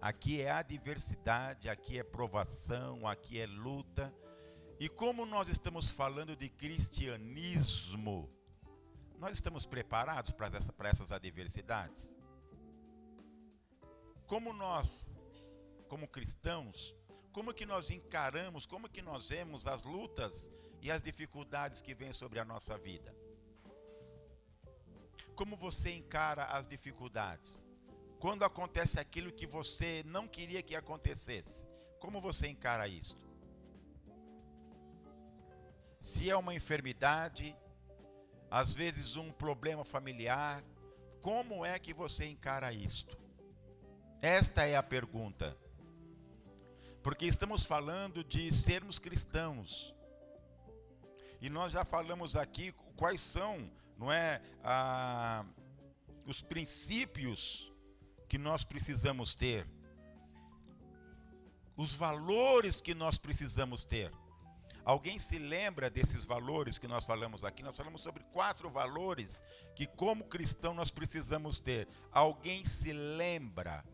Aqui é adversidade, aqui é provação, aqui é luta. E como nós estamos falando de cristianismo, nós estamos preparados para essas adversidades? Como nós, como cristãos, como que nós encaramos, como que nós vemos as lutas e as dificuldades que vêm sobre a nossa vida? Como você encara as dificuldades? Quando acontece aquilo que você não queria que acontecesse, como você encara isto? Se é uma enfermidade, às vezes um problema familiar, como é que você encara isto? Esta é a pergunta. Porque estamos falando de sermos cristãos. E nós já falamos aqui quais são, não é, os princípios que nós precisamos ter. Os valores que nós precisamos ter. Alguém se lembra desses valores que nós falamos aqui? Nós falamos sobre 4 valores que como cristão nós precisamos ter. Alguém se lembra?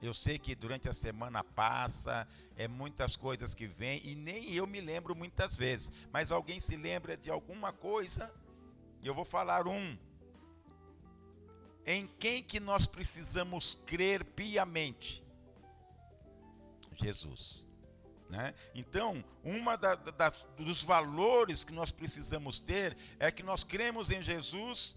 Eu sei que durante a semana passa, muitas coisas que vêm e nem eu me lembro muitas vezes. Mas alguém se lembra de alguma coisa? Eu vou falar um. Em quem que nós precisamos crer piamente? Jesus. Né? Então, dos valores que nós precisamos ter é que nós cremos em Jesus.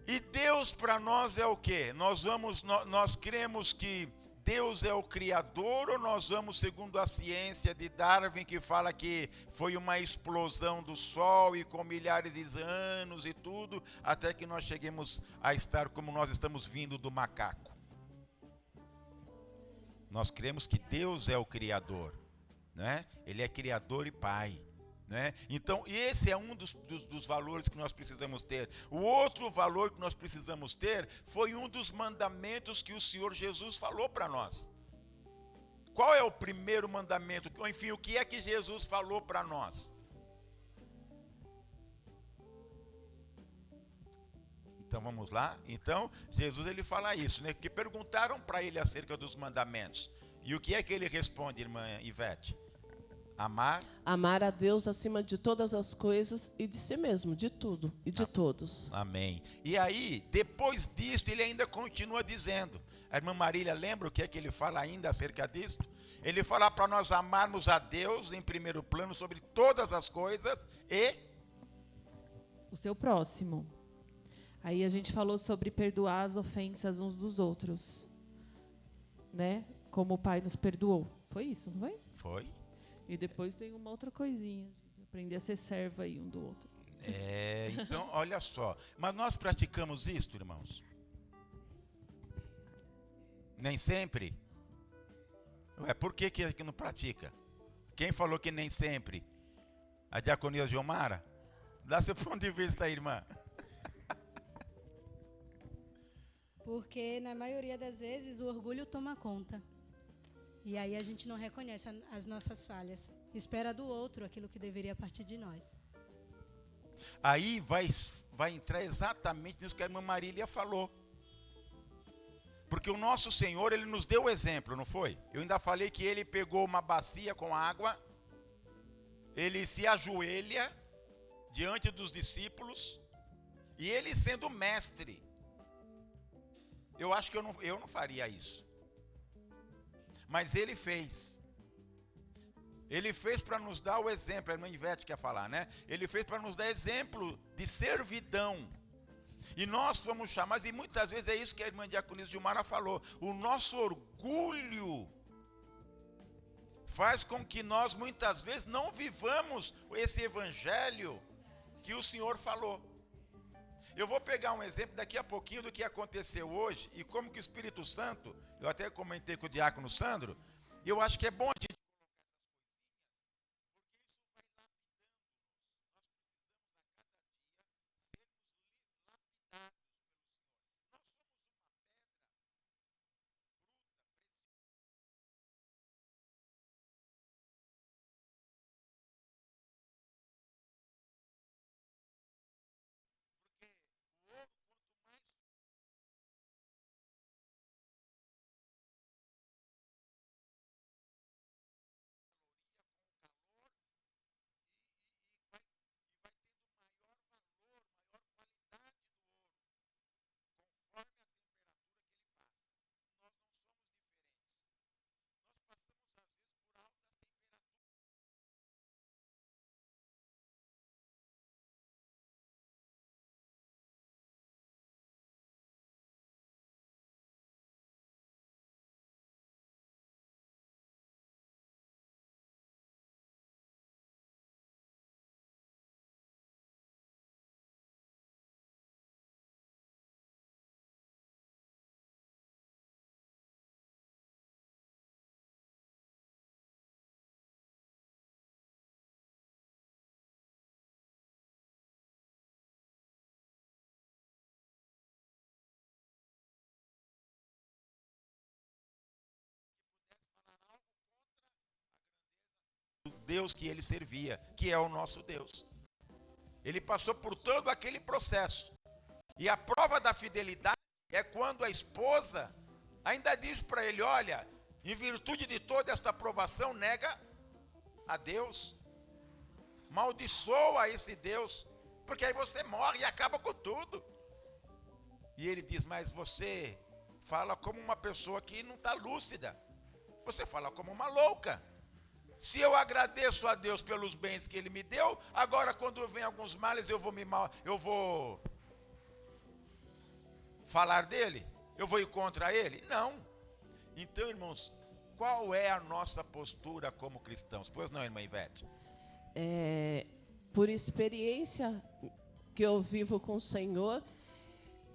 E Deus para nós é o quê? Nós cremos que Deus é o Criador, ou nós vamos segundo a ciência de Darwin, que fala que foi uma explosão do Sol e com milhares de anos e tudo, até que nós cheguemos a estar como nós estamos vindo do macaco. Nós cremos que Deus é o Criador, né? Ele é Criador e Pai. Né? Então, esse é um dos valores que nós precisamos ter. O outro valor que nós precisamos ter foi um dos mandamentos que o Senhor Jesus falou para nós. Qual é o primeiro mandamento? Enfim, o que é que Jesus falou para nós? Então vamos lá. Então, Jesus ele fala isso, né? Porque perguntaram para ele acerca dos mandamentos. E o que é que ele responde, irmã Ivete? Amar a Deus acima de todas as coisas e de si mesmo, de tudo e de todos. Amém. E aí, depois disto, ele ainda continua dizendo. A irmã Marília lembra o que é que ele fala ainda acerca disto? Ele fala para nós amarmos a Deus em primeiro plano sobre todas as coisas e o seu próximo. Aí a gente falou sobre perdoar as ofensas uns dos outros, né? Como o Pai nos perdoou. Foi isso, não foi? Foi. E depois tem uma outra coisinha, aprender a ser servo aí um do outro. Então, olha só. Mas nós praticamos isso, irmãos? Nem sempre? Ué, por que não pratica? Quem falou que nem sempre? A diaconia Gilmara? Dá seu ponto de vista aí, irmã. Porque, na maioria das vezes, o orgulho toma conta. E aí a gente não reconhece as nossas falhas. Espera do outro aquilo que deveria partir de nós. Aí vai entrar exatamente nisso que a irmã Marília falou. Porque o nosso Senhor, ele nos deu o exemplo, não foi? Eu ainda falei que ele pegou uma bacia com água, ele se ajoelha diante dos discípulos, e ele sendo mestre. Eu acho que eu não faria isso. Mas ele fez. Ele fez para nos dar o exemplo. A irmã Ivete quer falar, né? Ele fez para nos dar exemplo de servidão. E nós fomos chamados, e muitas vezes é isso que a irmã Diaconisa Gilmara falou. O nosso orgulho faz com que nós muitas vezes não vivamos esse evangelho que o Senhor falou. Eu vou pegar um exemplo daqui a pouquinho do que aconteceu hoje e como que o Espírito Santo, eu até comentei com o diácono Sandro, eu acho que é bom a gente Deus que ele servia, que é o nosso Deus. Ele passou por todo aquele processo. E a prova da fidelidade é quando a esposa ainda diz para ele: olha, em virtude de toda esta provação, nega a Deus, maldiçoa esse Deus, porque aí você morre e acaba com tudo. E ele diz: mas você fala como uma pessoa que não está lúcida, você fala como uma louca. Se eu agradeço a Deus pelos bens que ele me deu, agora quando vem alguns males eu vou falar dele? Eu vou ir contra ele? Não. Então, irmãos, qual é a nossa postura como cristãos? Pois não, irmã Ivete? Por experiência que eu vivo com o Senhor,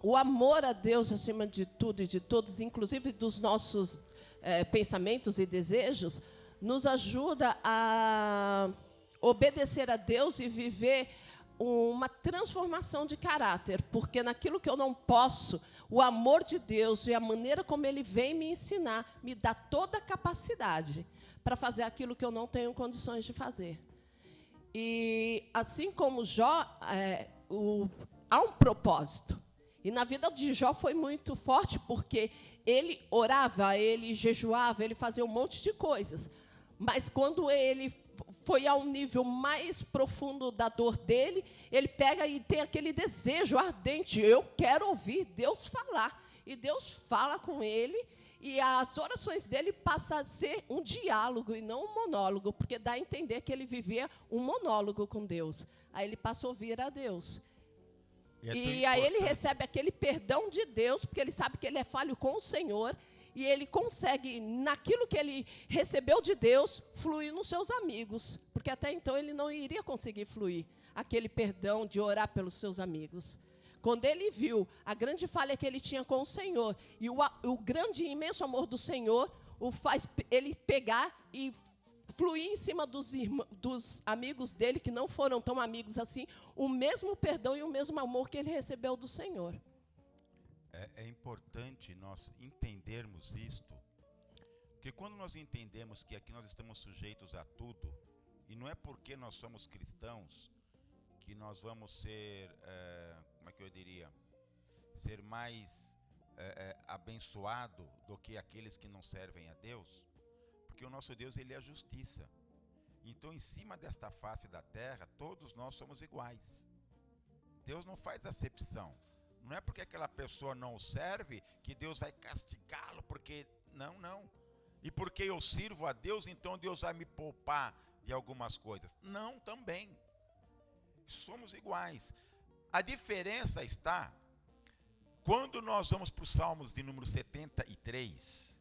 o amor a Deus acima de tudo e de todos, inclusive dos nossos pensamentos e desejos, nos ajuda a obedecer a Deus e viver uma transformação de caráter, porque naquilo que eu não posso, o amor de Deus e a maneira como Ele vem me ensinar, me dá toda a capacidade para fazer aquilo que eu não tenho condições de fazer. E assim como Jó, há um propósito. E na vida de Jó foi muito forte, porque ele orava, ele jejuava, ele fazia um monte de coisas. Mas quando ele foi ao nível mais profundo da dor dele, ele pega e tem aquele desejo ardente: eu quero ouvir Deus falar. E Deus fala com ele, e as orações dele passam a ser um diálogo e não um monólogo, porque dá a entender que ele vivia um monólogo com Deus. Aí ele passa a ouvir a Deus. E aí ele recebe aquele perdão de Deus, porque ele sabe que ele é falho com o Senhor, e ele consegue, naquilo que ele recebeu de Deus, fluir nos seus amigos, porque até então ele não iria conseguir fluir aquele perdão de orar pelos seus amigos. Quando ele viu a grande falha que ele tinha com o Senhor, e o grande e imenso amor do Senhor, o faz ele pegar e fluir em cima dos amigos dele, que não foram tão amigos assim, o mesmo perdão e o mesmo amor que ele recebeu do Senhor. É importante nós entendermos isto, porque quando nós entendemos que aqui nós estamos sujeitos a tudo, e não é porque nós somos cristãos que nós vamos ser, como é que eu diria, ser mais abençoado do que aqueles que não servem a Deus, porque o nosso Deus, ele é a justiça. Então, em cima desta face da terra, todos nós somos iguais. Deus não faz acepção. Não é porque aquela pessoa não o serve que Deus vai castigá-lo, porque não. E porque eu sirvo a Deus, então Deus vai me poupar de algumas coisas. Não, também. Somos iguais. A diferença está quando nós vamos para os Salmos de número 73.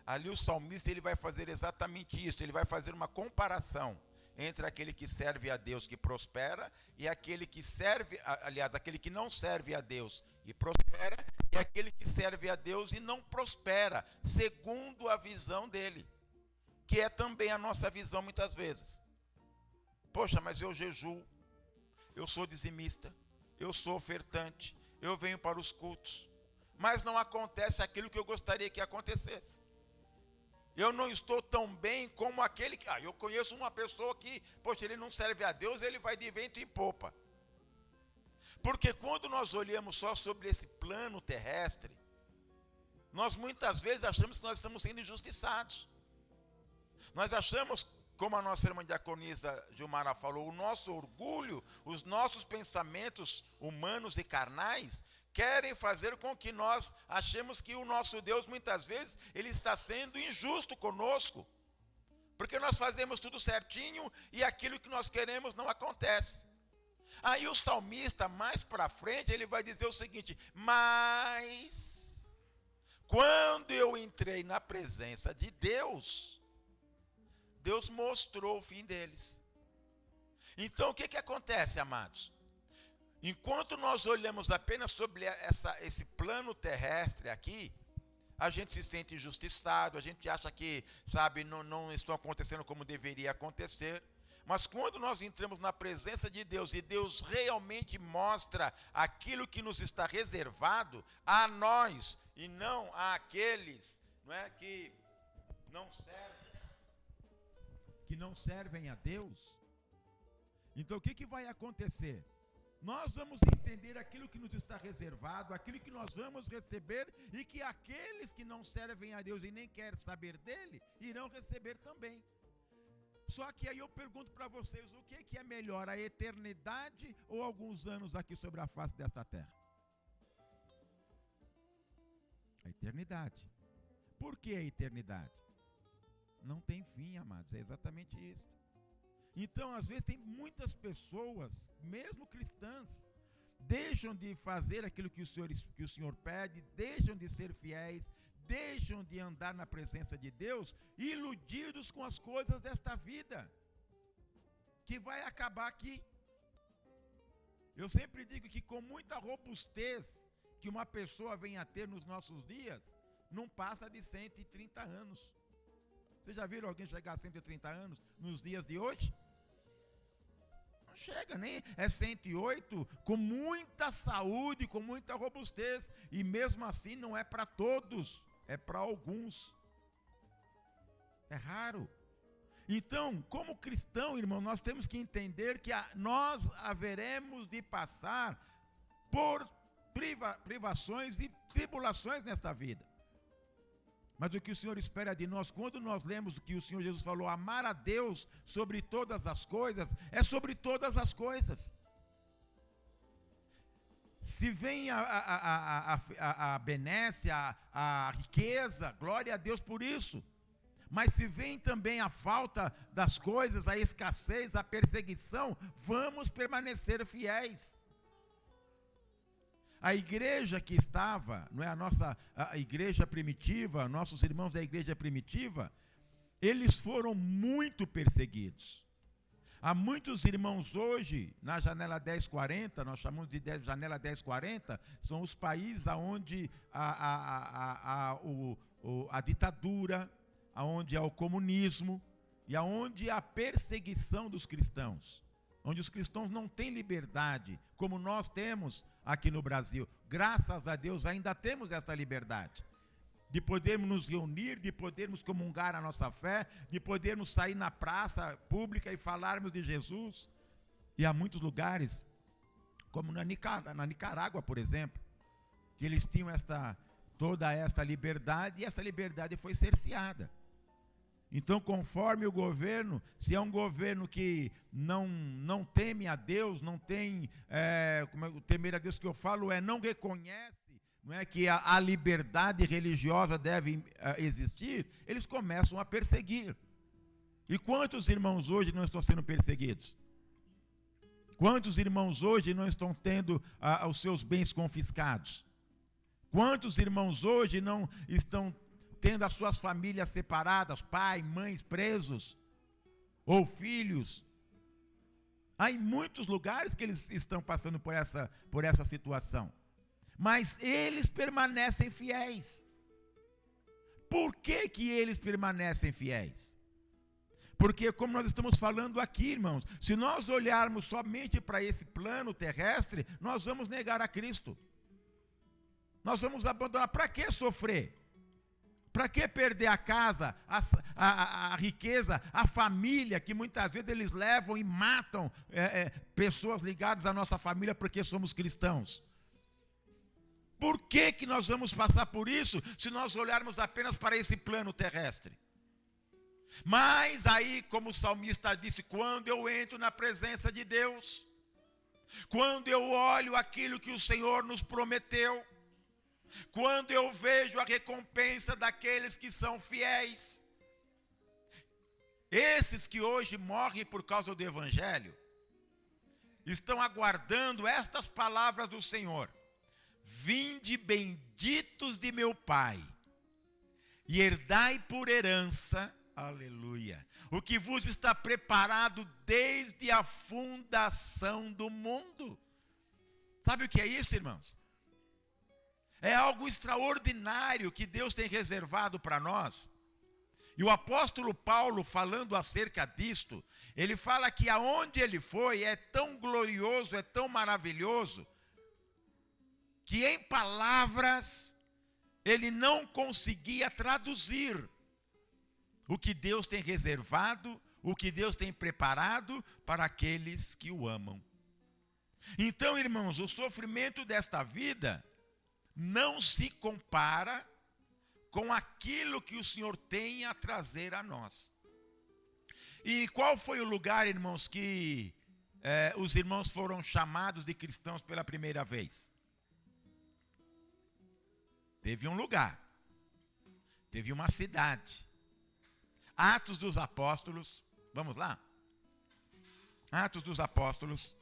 Ali o salmista, ele vai fazer exatamente isso. Ele vai fazer uma comparação entre aquele que serve a Deus que prospera e aquele que serve, aliás, aquele que não serve a Deus e prospera, e aquele que serve a Deus e não prospera, segundo a visão dele, que é também a nossa visão muitas vezes. Poxa, mas eu jejuo, eu sou dizimista, eu sou ofertante, eu venho para os cultos, mas não acontece aquilo que eu gostaria que acontecesse. Eu não estou tão bem como aquele que... eu conheço uma pessoa que, poxa, ele não serve a Deus, ele vai de vento em popa. Porque quando nós olhamos só sobre esse plano terrestre, nós muitas vezes achamos que nós estamos sendo injustiçados. Nós achamos, como a nossa irmã diaconisa Gilmara falou, o nosso orgulho, os nossos pensamentos humanos e carnais querem fazer com que nós achemos que o nosso Deus, muitas vezes, ele está sendo injusto conosco. Porque nós fazemos tudo certinho e aquilo que nós queremos não acontece. Aí o salmista, mais para frente, ele vai dizer o seguinte: mas quando eu entrei na presença de Deus, Deus mostrou o fim deles. Então o que acontece, amados? Enquanto nós olhamos apenas sobre esse plano terrestre aqui, a gente se sente injustiçado, a gente acha que, não estão acontecendo como deveria acontecer. Mas quando nós entramos na presença de Deus e Deus realmente mostra aquilo que nos está reservado a nós e não a aqueles, que não servem, que não servem a Deus, então o que vai acontecer? Nós vamos entender aquilo que nos está reservado, aquilo que nós vamos receber, e que aqueles que não servem a Deus e nem querem saber dele, irão receber também. Só que aí eu pergunto para vocês, o que é melhor, a eternidade ou alguns anos aqui sobre a face desta terra? A eternidade. Por que a eternidade? Não tem fim, amados, é exatamente isso. Então, às vezes, tem muitas pessoas, mesmo cristãs, deixam de fazer aquilo que o Senhor pede, deixam de ser fiéis, deixam de andar na presença de Deus, iludidos com as coisas desta vida, que vai acabar aqui. Eu sempre digo que com muita robustez que uma pessoa vem a ter nos nossos dias, não passa de 130 anos. Vocês já viram alguém chegar a 130 anos nos dias de hoje? Não chega, nem é 108, com muita saúde, com muita robustez, e mesmo assim não é para todos, é para alguns. É raro. Então, como cristão, irmão, nós temos que entender que nós haveremos de passar por privações e tribulações nesta vida. Mas o que o Senhor espera de nós, quando nós lemos o que o Senhor Jesus falou, amar a Deus sobre todas as coisas, é sobre todas as coisas. Se vem a benécia, a riqueza, glória a Deus por isso. Mas se vem também a falta das coisas, a escassez, a perseguição, vamos permanecer fiéis. A igreja que estava, não é a igreja primitiva, nossos irmãos da igreja primitiva, eles foram muito perseguidos. Há muitos irmãos hoje, na janela 1040, nós chamamos de janela 1040, são os países onde a ditadura, onde há o comunismo e onde há a perseguição dos cristãos. Onde os cristãos não têm liberdade, como nós temos aqui no Brasil. Graças a Deus ainda temos essa liberdade, de podermos nos reunir, de podermos comungar a nossa fé, de podermos sair na praça pública e falarmos de Jesus. E há muitos lugares, como na Nicarágua, por exemplo, que eles tinham toda esta liberdade, e essa liberdade foi cerceada. Então, conforme o governo, se é um governo que não teme a Deus, não tem, o temer a Deus que eu falo não reconhece, não é que a liberdade religiosa deve existir, eles começam a perseguir. E quantos irmãos hoje não estão sendo perseguidos? Quantos irmãos hoje não estão tendo os seus bens confiscados? Quantos irmãos hoje não estão tendo as suas famílias separadas, pai, mães presos, ou filhos? Há em muitos lugares que eles estão passando por essa situação. Mas eles permanecem fiéis. Por que que eles permanecem fiéis? Porque, como nós estamos falando aqui, irmãos, se nós olharmos somente para esse plano terrestre, nós vamos negar a Cristo. Nós vamos abandonar. Para que sofrer? Para que perder a casa, a riqueza, a família, que muitas vezes eles levam e matam pessoas ligadas à nossa família porque somos cristãos? Por que que nós vamos passar por isso se nós olharmos apenas para esse plano terrestre? Mas aí, como o salmista disse, quando eu entro na presença de Deus, quando eu olho aquilo que o Senhor nos prometeu, quando eu vejo a recompensa daqueles que são fiéis, esses que hoje morrem por causa do Evangelho, estão aguardando estas palavras do Senhor: vinde benditos de meu Pai, e herdai por herança, aleluia, o que vos está preparado desde a fundação do mundo. Sabe o que é isso, irmãos? É algo extraordinário que Deus tem reservado para nós. E o apóstolo Paulo, falando acerca disto, ele fala que aonde ele foi é tão glorioso, é tão maravilhoso, que em palavras ele não conseguia traduzir o que Deus tem reservado, o que Deus tem preparado para aqueles que o amam. Então, irmãos, o sofrimento desta vida não se compara com aquilo que o Senhor tem a trazer a nós. E qual foi o lugar, irmãos, que os irmãos foram chamados de cristãos pela primeira vez? Teve um lugar, teve uma cidade. Atos dos Apóstolos, vamos lá? Atos dos Apóstolos,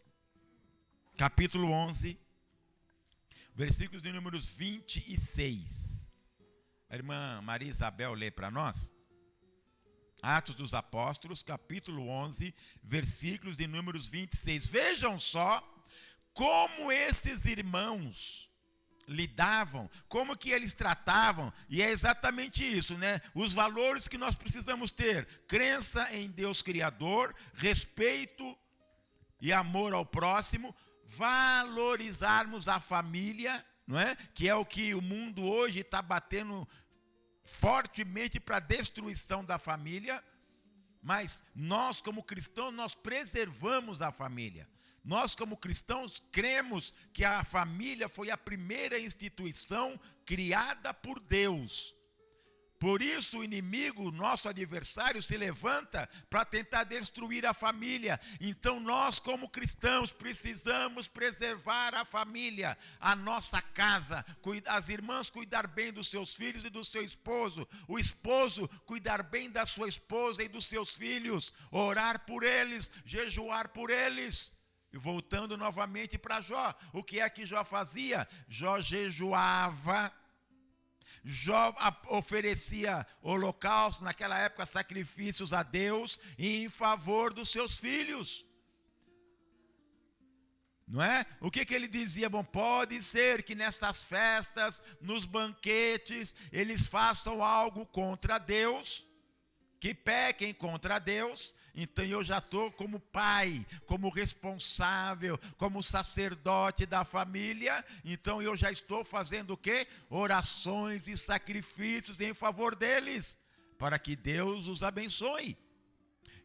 capítulo 11, versículos de números 26. A irmã Maria Isabel lê para nós. Atos dos Apóstolos, capítulo 11, versículos de números 26. Vejam só como esses irmãos lidavam, como que eles tratavam, e é exatamente isso, né? Os valores que nós precisamos ter: crença em Deus Criador, respeito e amor ao próximo, valorizarmos a família, não é? Que é o que o mundo hoje está batendo fortemente para a destruição da família, mas nós como cristãos, nós preservamos a família. Nós como cristãos cremos que a família foi a primeira instituição criada por Deus. Por isso o inimigo, nosso adversário, se levanta para tentar destruir a família. Então nós como cristãos precisamos preservar a família, a nossa casa. As irmãs cuidar bem dos seus filhos e do seu esposo. O esposo cuidar bem da sua esposa e dos seus filhos. Orar por eles, jejuar por eles. E voltando novamente para Jó, o que é que Jó fazia? Jó jejuava. Jó oferecia holocausto, naquela época sacrifícios a Deus, em favor dos seus filhos. Não é? O que ele dizia? Bom, pode ser que nessas festas, nos banquetes, eles façam algo contra Deus, que pequem contra Deus. Então eu já estou como pai, como responsável, como sacerdote da família. Então eu já estou fazendo o quê? Orações e sacrifícios em favor deles, para que Deus os abençoe.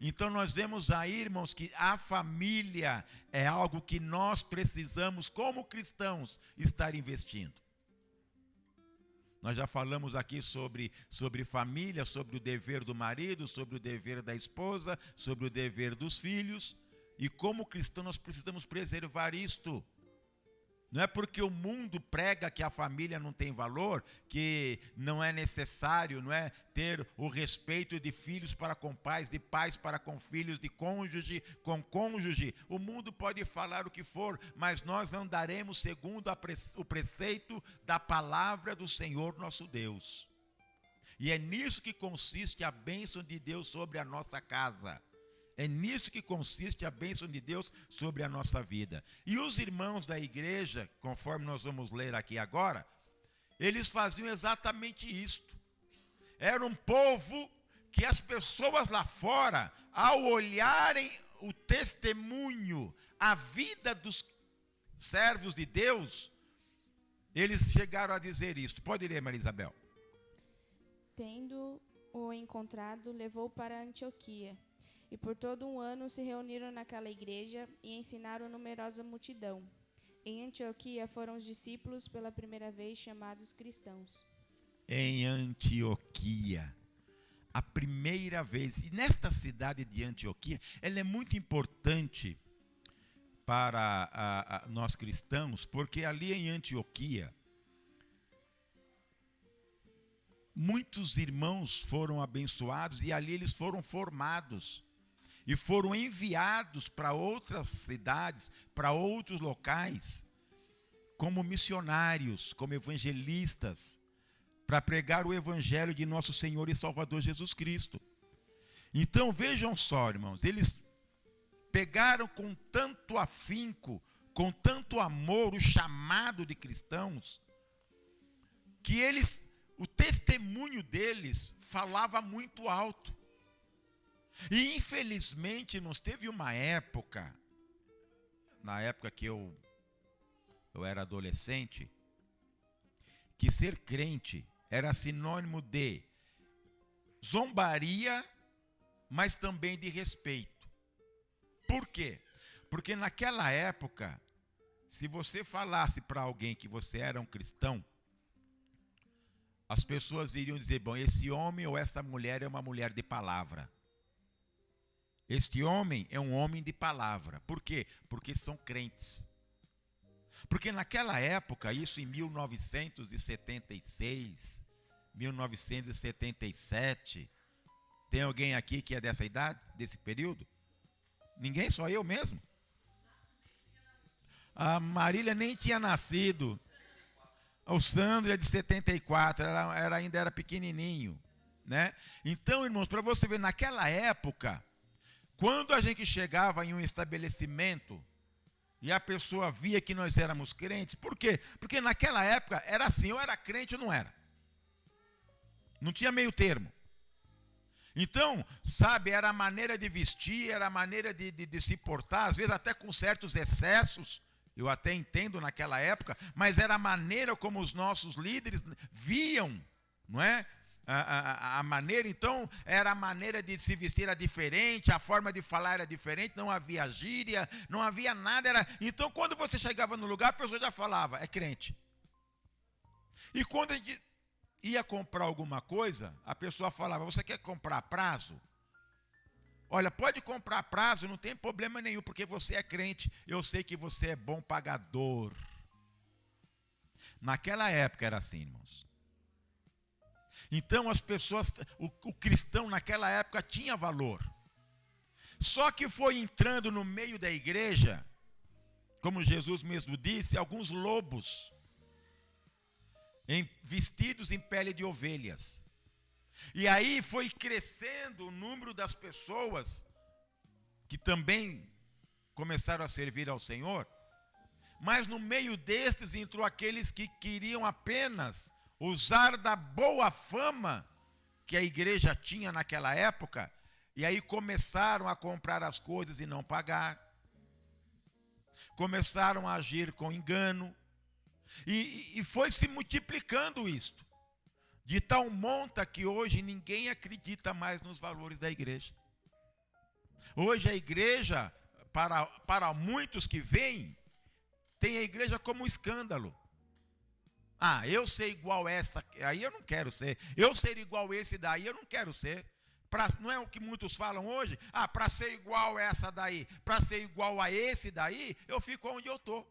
Então nós vemos aí, irmãos, que a família é algo que nós precisamos, como cristãos, estar investindo. Nós já falamos aqui sobre família, sobre o dever do marido, sobre o dever da esposa, sobre o dever dos filhos. E como cristão nós precisamos preservar isto. Não é porque o mundo prega que a família não tem valor, que não é necessário, não é, ter o respeito de filhos para com pais, de pais para com filhos, de cônjuge com cônjuge. O mundo pode falar o que for, mas nós andaremos segundo o preceito da palavra do Senhor nosso Deus. E é nisso que consiste a bênção de Deus sobre a nossa casa. É nisso que consiste a bênção de Deus sobre a nossa vida. E os irmãos da igreja, conforme nós vamos ler aqui agora, eles faziam exatamente isto. Era um povo que as pessoas lá fora, ao olharem o testemunho, a vida dos servos de Deus, eles chegaram a dizer isto. Pode ler, Maria Isabel. Tendo-o encontrado, levou para Antioquia. E por todo um ano se reuniram naquela igreja e ensinaram numerosa multidão. Em Antioquia foram os discípulos pela primeira vez chamados cristãos. Em Antioquia, a primeira vez. E nesta cidade de Antioquia, ela é muito importante para nós cristãos, porque ali em Antioquia, muitos irmãos foram abençoados e ali eles foram formados. E foram enviados para outras cidades, para outros locais, como missionários, como evangelistas, para pregar o evangelho de nosso Senhor e Salvador Jesus Cristo. Então vejam só, irmãos, eles pegaram com tanto afinco, com tanto amor o chamado de cristãos, que o testemunho deles falava muito alto. E infelizmente nós teve uma época, na época que eu era adolescente, que ser crente era sinônimo de zombaria mas também de respeito. Por quê? Porque naquela época, se você falasse para alguém que você era um cristão, as pessoas iriam dizer, bom, esse homem ou esta mulher é uma mulher de palavra. Este homem é um homem de palavra. Por quê? Porque são crentes. Porque naquela época, isso em 1976, 1977, tem alguém aqui que é dessa idade, desse período? Ninguém, só eu mesmo. A Marília nem tinha nascido. O Sandro é de 74, ainda era pequenininho, né? Então, irmãos, para você ver, naquela época, quando a gente chegava em um estabelecimento e a pessoa via que nós éramos crentes, por quê? Porque naquela época era assim, eu era crente ou não era. Não tinha meio termo. Então, sabe, era a maneira de vestir, era a maneira de se portar, às vezes até com certos excessos, eu até entendo naquela época, mas era a maneira como os nossos líderes viam, não é? A maneira, então, era a maneira de se vestir era diferente, a forma de falar era diferente, não havia gíria, não havia nada. Então, quando você chegava no lugar, a pessoa já falava, é crente. E quando a gente ia comprar alguma coisa, a pessoa falava, você quer comprar a prazo? Olha, pode comprar a prazo, não tem problema nenhum, porque você é crente, eu sei que você é bom pagador. Naquela época era assim, irmãos. Então as pessoas, o cristão naquela época tinha valor. Só que foi entrando no meio da igreja, como Jesus mesmo disse, alguns lobos, vestidos em pele de ovelhas. E aí foi crescendo o número das pessoas que também começaram a servir ao Senhor. Mas no meio destes entrou aqueles que queriam apenas usar da boa fama que a igreja tinha naquela época, e aí começaram a comprar as coisas e não pagar. Começaram a agir com engano. E foi se multiplicando isto. De tal monta que hoje ninguém acredita mais nos valores da igreja. Hoje a igreja, para muitos que vêm, tem a igreja como um escândalo. Ah, eu ser igual essa, aí eu não quero ser. Eu ser igual esse daí, eu não quero ser. Não é o que muitos falam hoje? Ah, para ser igual essa daí, para ser igual a esse daí, eu fico onde eu estou.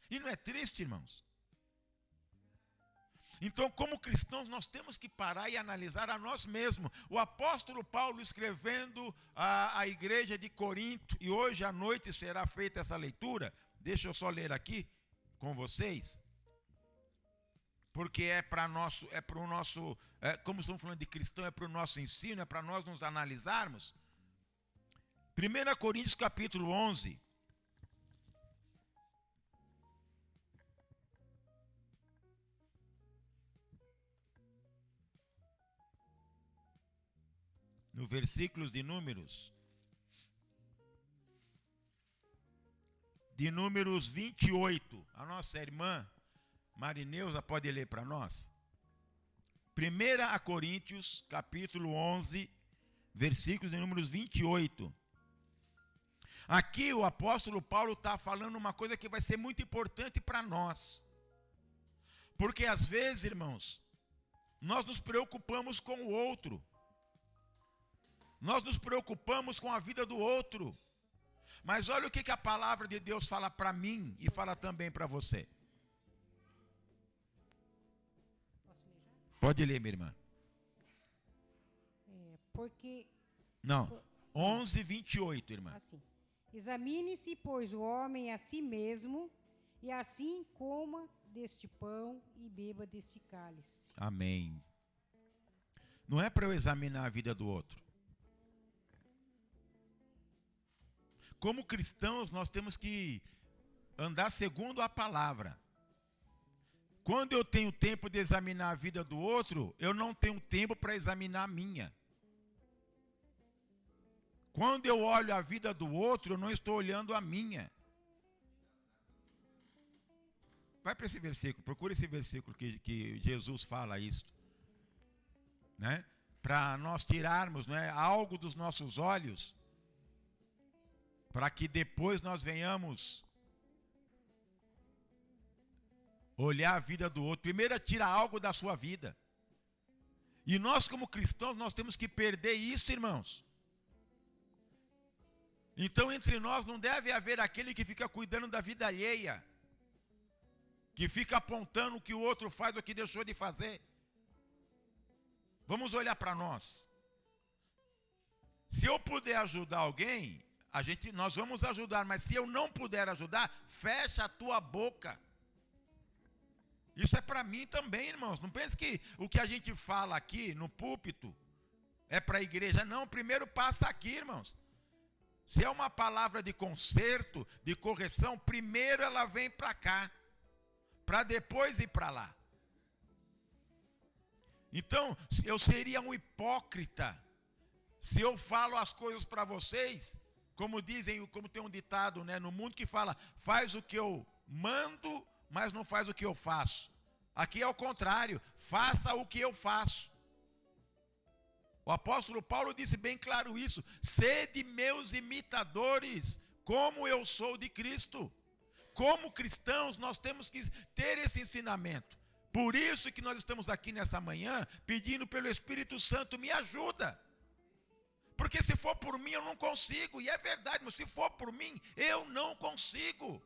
E não é triste, irmãos? Então, como cristãos, nós temos que parar e analisar a nós mesmos. O apóstolo Paulo escrevendo à igreja de Corinto, e hoje à noite será feita essa leitura, deixa eu só ler aqui com vocês, porque é para o nosso, como estamos falando de cristão, é para o nosso ensino, é para nós nos analisarmos. 1 Coríntios capítulo 11, no versículos de números 28, a nossa irmã Marineusa pode ler para nós. 1 Coríntios, capítulo 11, versículos de números 28. Aqui o apóstolo Paulo está falando uma coisa que vai ser muito importante para nós. Porque às vezes, irmãos, nós nos preocupamos com o outro. Nós nos preocupamos com a vida do outro. Mas olha o que a palavra de Deus fala para mim e fala também para você. Pode ler, minha irmã. Porque... Não, 11, 28, irmã. Assim. Examine-se, pois, o homem a si mesmo, e assim coma deste pão e beba deste cálice. Amém. Não é para eu examinar a vida do outro. Como cristãos, nós temos que andar segundo a palavra. Quando eu tenho tempo de examinar a vida do outro, eu não tenho tempo para examinar a minha. Quando eu olho a vida do outro, eu não estou olhando a minha. Vai para esse versículo, procura esse versículo que Jesus fala isso. Né? para nós tirarmos, não é, algo dos nossos olhos, para que depois nós venhamos olhar a vida do outro. Primeiro tira algo da sua vida. E nós como cristãos, nós temos que perder isso, irmãos. Então entre nós não deve haver aquele que fica cuidando da vida alheia, que fica apontando o que o outro faz ou o que deixou de fazer. Vamos olhar para nós. Se eu puder ajudar alguém, nós vamos ajudar, mas se eu não puder ajudar, fecha a tua boca. Isso é para mim também, irmãos. Não pense que o que a gente fala aqui no púlpito é para a igreja. Não, primeiro passa aqui, irmãos. Se é uma palavra de conserto, de correção, primeiro ela vem para cá, para depois ir para lá. Então, eu seria um hipócrita se eu falo as coisas para vocês, como tem um ditado, né, no mundo que fala, faz o que eu mando, mas não faz o que eu faço. Aqui é o contrário, faça o que eu faço. O apóstolo Paulo disse bem claro isso, sede meus imitadores, como eu sou de Cristo. Como cristãos, nós temos que ter esse ensinamento. Por isso que nós estamos aqui nessa manhã, pedindo pelo Espírito Santo, me ajuda. Porque se for por mim, eu não consigo. E é verdade, mas se for por mim, eu não consigo.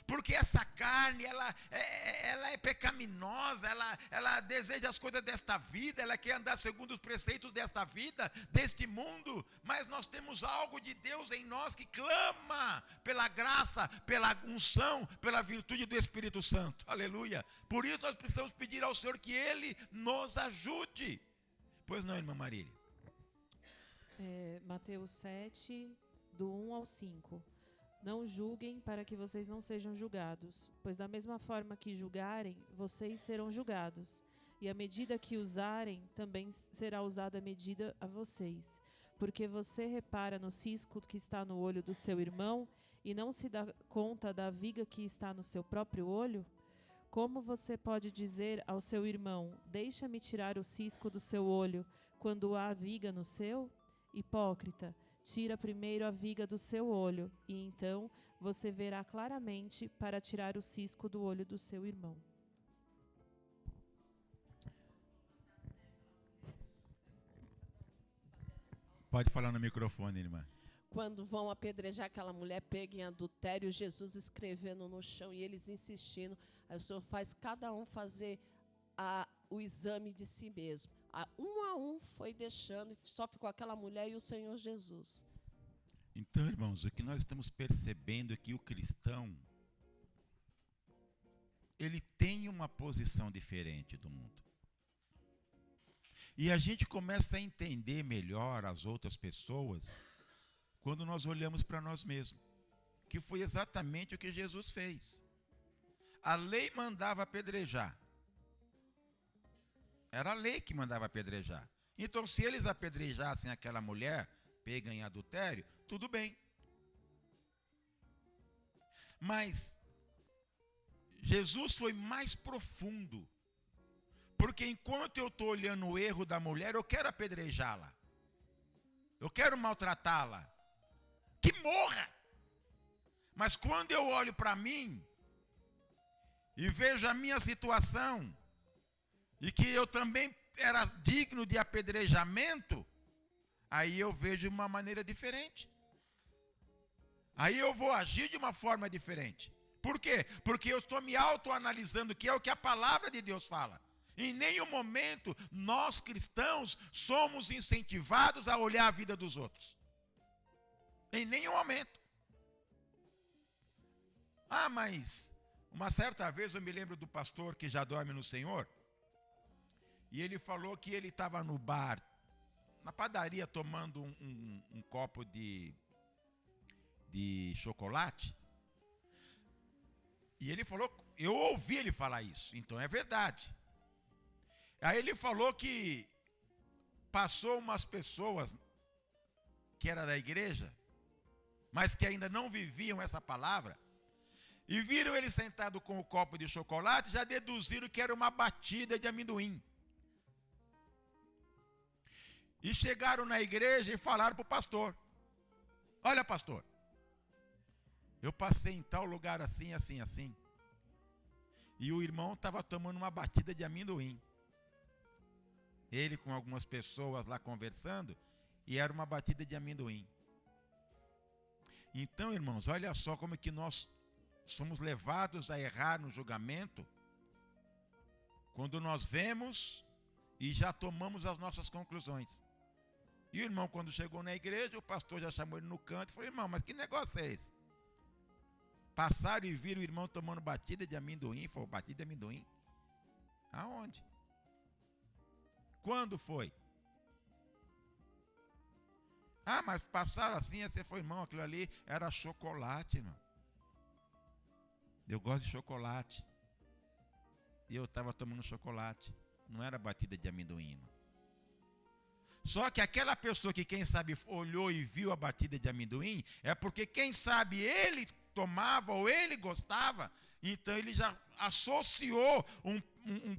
Porque essa carne, ela é pecaminosa, ela deseja as coisas desta vida, ela quer andar segundo os preceitos desta vida, deste mundo, mas nós temos algo de Deus em nós que clama pela graça, pela unção, pela virtude do Espírito Santo, aleluia. Por isso nós precisamos pedir ao Senhor que Ele nos ajude. Pois não, irmã Marília? Mateus 7, do 1 ao 5. Não julguem para que vocês não sejam julgados, pois da mesma forma que julgarem, vocês serão julgados. E a medida que usarem, também será usada a medida a vocês. Porque você repara no cisco que está no olho do seu irmão e não se dá conta da viga que está no seu próprio olho? Como você pode dizer ao seu irmão, deixa-me tirar o cisco do seu olho, quando há viga no seu? Hipócrita! Tira primeiro a viga do seu olho, e então você verá claramente para tirar o cisco do olho do seu irmão. Pode falar no microfone, irmã. Quando vão apedrejar aquela mulher pega em adultério, Jesus escrevendo no chão e eles insistindo, aí o Senhor faz cada um fazer o exame de si mesmo. A um foi deixando, e só ficou aquela mulher e o Senhor Jesus. Então, irmãos, o que nós estamos percebendo é que o cristão, ele tem uma posição diferente do mundo. E a gente começa a entender melhor as outras pessoas quando nós olhamos para nós mesmos, que foi exatamente o que Jesus fez. A lei mandava apedrejar. Era a lei que mandava apedrejar. Então, se eles apedrejassem aquela mulher pega em adultério, tudo bem. Mas Jesus foi mais profundo. Porque enquanto eu estou olhando o erro da mulher, eu quero apedrejá-la. Eu quero maltratá-la. Que morra! Mas quando eu olho para mim e vejo a minha situação, e que eu também era digno de apedrejamento, aí eu vejo de uma maneira diferente. Aí eu vou agir de uma forma diferente. Por quê? Porque eu estou me autoanalisando, que é o que a palavra de Deus fala. Em nenhum momento nós cristãos somos incentivados a olhar a vida dos outros. Em nenhum momento. Mas uma certa vez eu me lembro do pastor que já dorme no Senhor, e ele falou que ele estava no bar, na padaria, tomando um copo de chocolate. E ele falou, eu ouvi ele falar isso, então é verdade. Aí ele falou que passou umas pessoas que eram da igreja, mas que ainda não viviam essa palavra, e viram ele sentado com o copo de chocolate, já deduziram que era uma batida de amendoim. E chegaram na igreja e falaram para o pastor: olha, pastor, eu passei em tal lugar assim, assim, assim. E o irmão estava tomando uma batida de amendoim. Ele com algumas pessoas lá conversando, e era uma batida de amendoim. Então, irmãos, olha só como é que nós somos levados a errar no julgamento, quando nós vemos e já tomamos as nossas conclusões. E o irmão, quando chegou na igreja, o pastor já chamou ele no canto e falou: irmão, mas que negócio é esse? Passaram e viram o irmão tomando batida de amendoim. Falou: batida de amendoim? Aonde? Quando foi? Ah, mas passaram assim, você foi, irmão, aquilo ali era chocolate, irmão. Eu gosto de chocolate. E eu estava tomando chocolate. Não era batida de amendoim, irmão. Só que aquela pessoa que, quem sabe, olhou e viu a batida de amendoim, é porque, quem sabe, ele tomava ou ele gostava, então ele já associou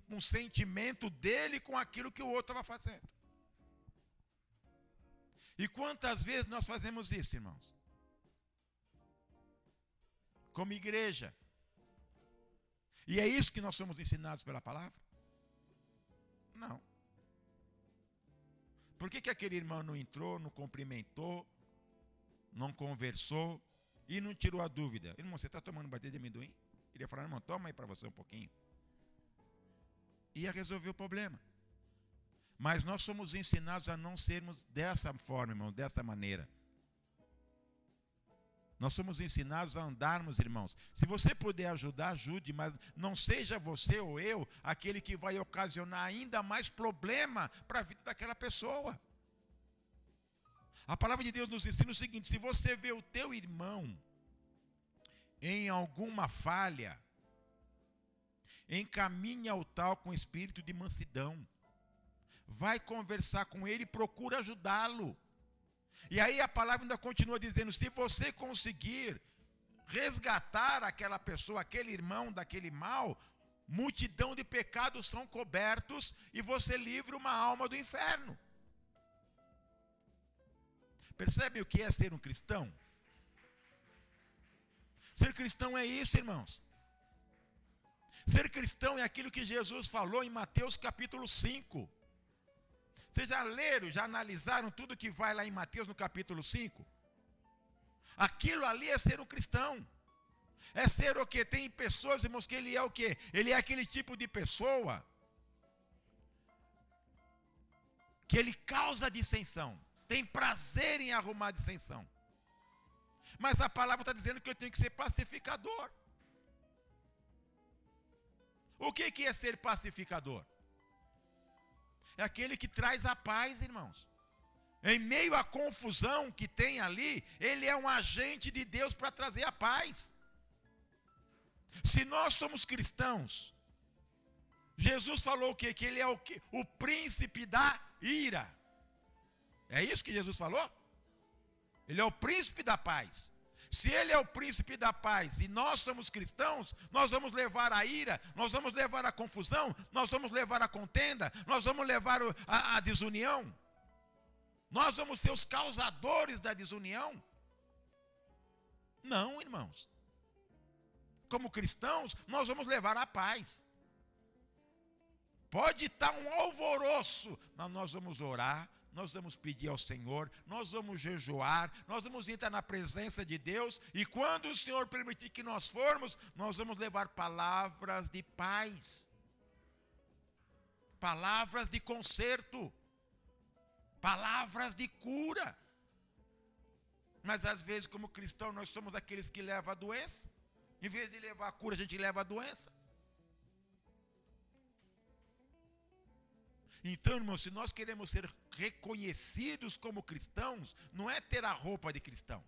um sentimento dele com aquilo que o outro estava fazendo. E quantas vezes nós fazemos isso, irmãos? Como igreja. E é isso que nós somos ensinados pela palavra? Não. Por que aquele irmão não entrou, não cumprimentou, não conversou e não tirou a dúvida? Irmão, você está tomando batida de amendoim? Ele ia falar: irmão, toma aí para você um pouquinho. Ia resolver o problema. Mas nós somos ensinados a não sermos dessa forma, irmão, dessa maneira. Nós somos ensinados a andarmos, irmãos. Se você puder ajudar, ajude, mas não seja você ou eu aquele que vai ocasionar ainda mais problema para a vida daquela pessoa. A palavra de Deus nos ensina o seguinte: se você vê o teu irmão em alguma falha, encaminhe ao tal com espírito de mansidão. Vai conversar com ele e procura ajudá-lo. E aí a palavra ainda continua dizendo: se você conseguir resgatar aquela pessoa, aquele irmão daquele mal, multidão de pecados são cobertos e você livra uma alma do inferno. Percebe o que é ser um cristão? Ser cristão é isso, irmãos. Ser cristão é aquilo que Jesus falou em Mateus capítulo 5. Vocês já leram, já analisaram tudo que vai lá em Mateus no capítulo 5? Aquilo ali é ser um cristão. É ser o quê? Tem pessoas, irmãos, que ele é o quê? Ele é aquele tipo de pessoa que ele causa dissensão. Tem prazer em arrumar dissensão. Mas a palavra está dizendo que eu tenho que ser pacificador. O que é ser pacificador? É aquele que traz a paz, irmãos. Em meio à confusão que tem ali, ele é um agente de Deus para trazer a paz. Se nós somos cristãos, Jesus falou o quê? Que ele é o príncipe da ira. É isso que Jesus falou? Ele é o príncipe da paz. Se ele é o príncipe da paz e nós somos cristãos, nós vamos levar a ira, nós vamos levar a confusão, nós vamos levar a contenda, nós vamos levar a desunião. Nós vamos ser os causadores da desunião? Não, irmãos. Como cristãos, nós vamos levar a paz. Pode estar um alvoroço, mas nós vamos orar, nós vamos pedir ao Senhor, nós vamos jejuar, nós vamos entrar na presença de Deus, e quando o Senhor permitir que nós formos, nós vamos levar palavras de paz, palavras de conserto, palavras de cura. Mas às vezes, como cristão, nós somos aqueles que levam a doença. Em vez de levar a cura, a gente leva a doença. Então, irmãos, se nós queremos ser reconhecidos como cristãos, não é ter a roupa de cristão,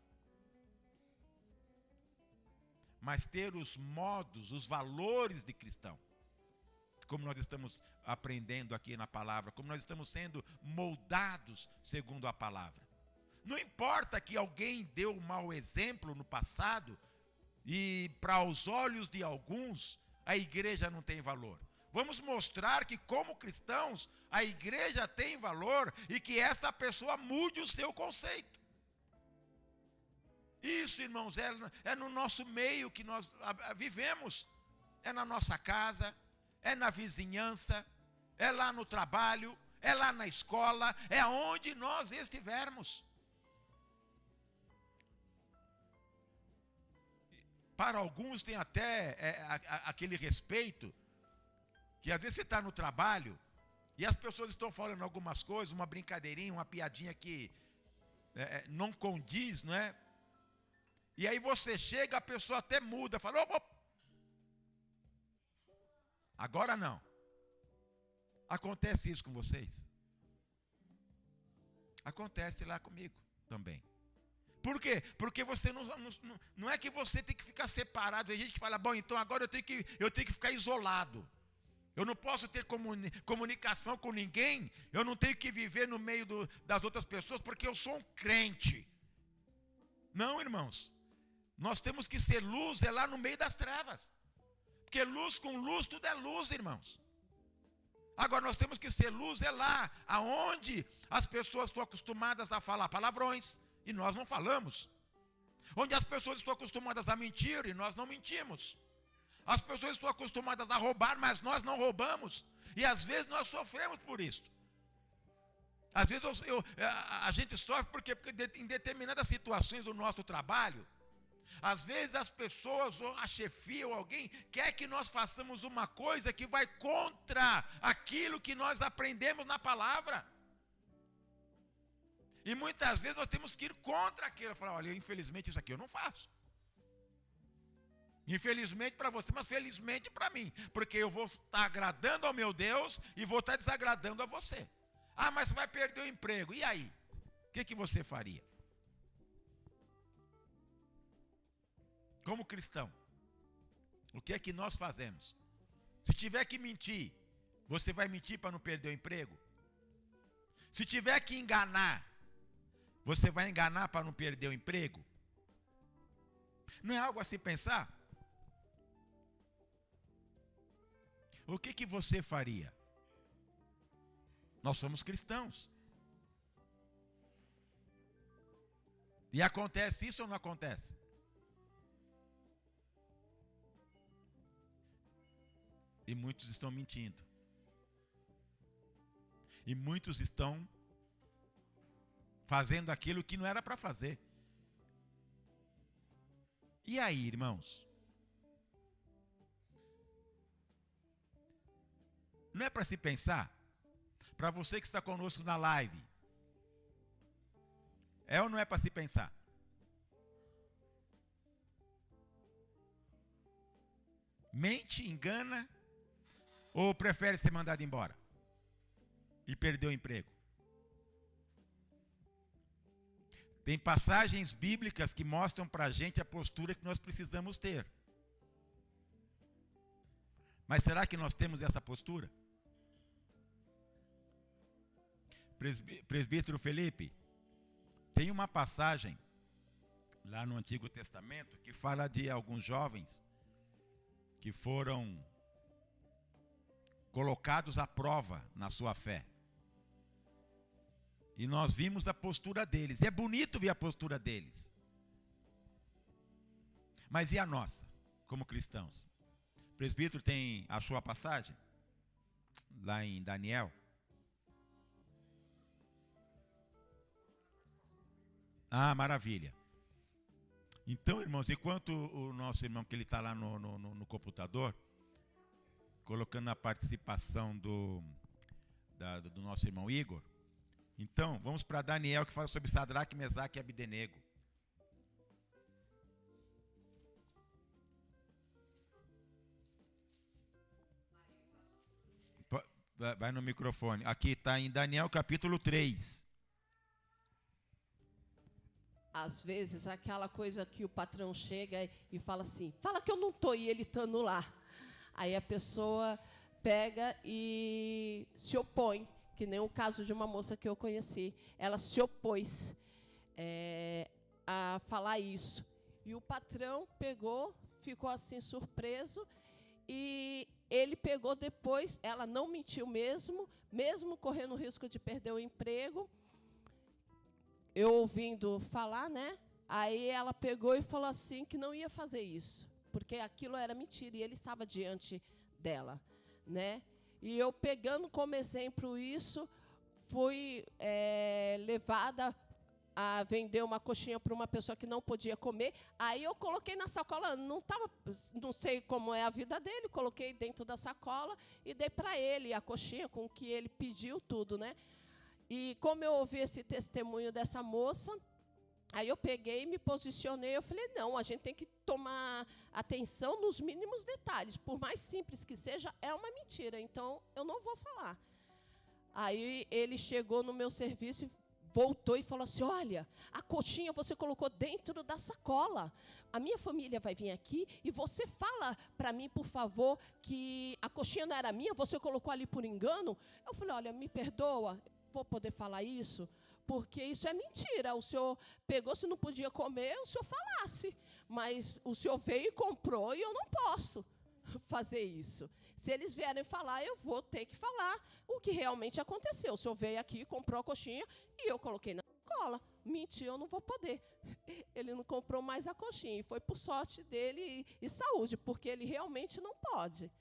mas ter os modos, os valores de cristão. Como nós estamos aprendendo aqui na palavra, como nós estamos sendo moldados segundo a palavra. Não importa que alguém deu um mau exemplo no passado, e para os olhos de alguns, a igreja não tem valor. Vamos mostrar que, como cristãos, a igreja tem valor e que esta pessoa mude o seu conceito. Isso, irmãos, é no nosso meio que nós vivemos. É na nossa casa, é na vizinhança, é lá no trabalho, é lá na escola, é onde nós estivermos. Para alguns tem até aquele respeito, que às vezes você está no trabalho, e as pessoas estão falando algumas coisas, uma brincadeirinha, uma piadinha que não condiz, não é? E aí você chega, a pessoa até muda, fala, opa, agora não. Acontece isso com vocês? Acontece lá comigo também. Por quê? Porque você não é que você tem que ficar separado. Tem gente que fala, bom, então agora eu tenho que ficar isolado. Eu não posso ter comunicação com ninguém. Eu não tenho que viver no meio das outras pessoas porque eu sou um crente. Não, irmãos. Nós temos que ser luz, é lá no meio das trevas. Porque luz com luz, tudo é luz, irmãos. Agora nós temos que ser luz, é lá aonde as pessoas estão acostumadas a falar palavrões. E nós não falamos. Onde as pessoas estão acostumadas a mentir e nós não mentimos. As pessoas estão acostumadas a roubar, mas nós não roubamos. E às vezes nós sofremos por isso. Às vezes a gente sofre porque em determinadas situações do nosso trabalho, às vezes as pessoas, ou a chefia, ou alguém, quer que nós façamos uma coisa que vai contra aquilo que nós aprendemos na palavra. E muitas vezes nós temos que ir contra aquilo. Falar, olha, infelizmente isso aqui eu não faço. Infelizmente para você, mas felizmente para mim. Porque eu vou estar agradando ao meu Deus e vou estar desagradando a você. Ah, mas você vai perder o emprego. E aí? O que você faria? Como cristão, o que é que nós fazemos? Se tiver que mentir, você vai mentir para não perder o emprego? Se tiver que enganar, você vai enganar para não perder o emprego? Não é algo a se pensar? O que você faria? Nós somos cristãos. E acontece isso ou não acontece? E muitos estão mentindo. E muitos estão fazendo aquilo que não era para fazer. E aí, irmãos? Não é para se pensar? Para você que está conosco na live. É ou não é para se pensar? Mente, engana, ou prefere ser mandado embora? E perder o emprego? Tem passagens bíblicas que mostram para a gente a postura que nós precisamos ter. Mas será que nós temos essa postura? Presbítero Felipe, tem uma passagem lá no Antigo Testamento que fala de alguns jovens que foram colocados à prova na sua fé. E nós vimos a postura deles. É bonito ver a postura deles. Mas e a nossa, como cristãos? O presbítero achou a passagem? Lá em Daniel. Ah, maravilha. Então, irmãos, enquanto o nosso irmão, que ele está lá no computador, colocando a participação do nosso irmão Igor, então, vamos para Daniel, que fala sobre Sadraque, Mesaque e Abdenego. Vai no microfone. Aqui está em Daniel capítulo 3. Às vezes, aquela coisa que o patrão chega e fala assim, fala que eu não estou, e ele estando lá. Aí a pessoa pega e se opõe, que nem o caso de uma moça que eu conheci. Ela se opôs a falar isso. E o patrão pegou, ficou assim surpreso E ele pegou depois, ela não mentiu mesmo correndo o risco de perder o emprego. Eu ouvindo falar, né? Aí ela pegou e falou assim que não ia fazer isso, porque aquilo era mentira e ele estava diante dela, né? E eu pegando como exemplo isso, fui levada a vender uma coxinha para uma pessoa que não podia comer. Aí eu coloquei na sacola, não sei como é a vida dele, coloquei dentro da sacola e dei para ele a coxinha com o que ele pediu, tudo, né? E como eu ouvi esse testemunho dessa moça, aí eu peguei e me posicionei, eu falei, não, a gente tem que tomar atenção nos mínimos detalhes. Por mais simples que seja, é uma mentira, então eu não vou falar. Aí ele chegou no meu serviço e voltou e falou assim, olha, a coxinha você colocou dentro da sacola. A minha família vai vir aqui e você fala para mim, por favor, que a coxinha não era minha, você colocou ali por engano. Eu falei, olha, me perdoa, vou poder falar isso? Porque isso é mentira. O senhor pegou, se não podia comer, o senhor falasse. Mas o senhor veio e comprou e eu não posso fazer isso. Se eles vierem falar, eu vou ter que falar o que realmente aconteceu. O senhor veio aqui, comprou a coxinha e eu coloquei na sacola. Mentir, eu não vou poder. Ele não comprou mais a coxinha. E foi por sorte dele e saúde, porque ele realmente não pode.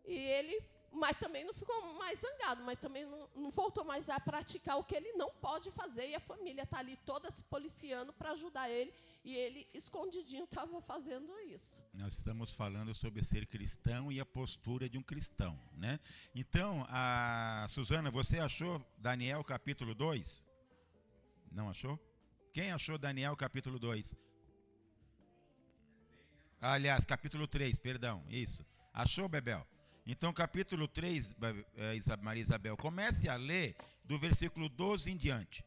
E ele... Mas também não ficou mais zangado, mas também não voltou mais a praticar o que ele não pode fazer. E a família está ali toda se policiando para ajudar ele. E ele, escondidinho, estava fazendo isso. Nós estamos falando sobre ser cristão e a postura de um cristão, né? Então, Suzana, você achou Daniel capítulo 2? Não achou? Quem achou Daniel capítulo 2? Aliás, capítulo 3, perdão, isso. Achou, Bebel? Então, capítulo 3, Maria Isabel, comece a ler do versículo 12 em diante.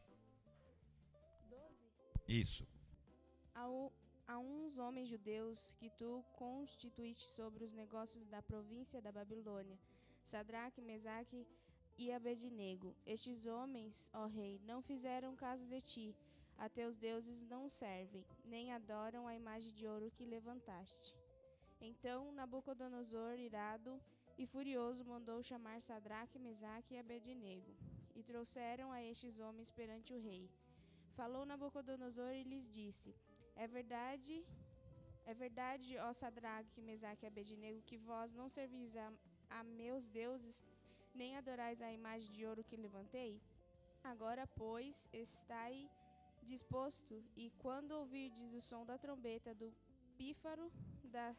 12. Isso. A uns homens judeus que tu constituíste sobre os negócios da província da Babilônia, Sadraque, Mesaque e Abednego. Estes homens, ó rei, não fizeram caso de ti. A teus deuses não servem, nem adoram a imagem de ouro que levantaste. Então Nabucodonosor, irado e furioso, mandou chamar Sadraque, Mesaque e Abednego, e trouxeram a estes homens perante o rei. Falou Nabucodonosor e lhes disse, É verdade, ó Sadraque, Mesaque e Abednego, que vós não servis a meus deuses, nem adorais a imagem de ouro que levantei? Agora, pois, estai disposto, e quando ouvirdes o som da trombeta, do pífaro, da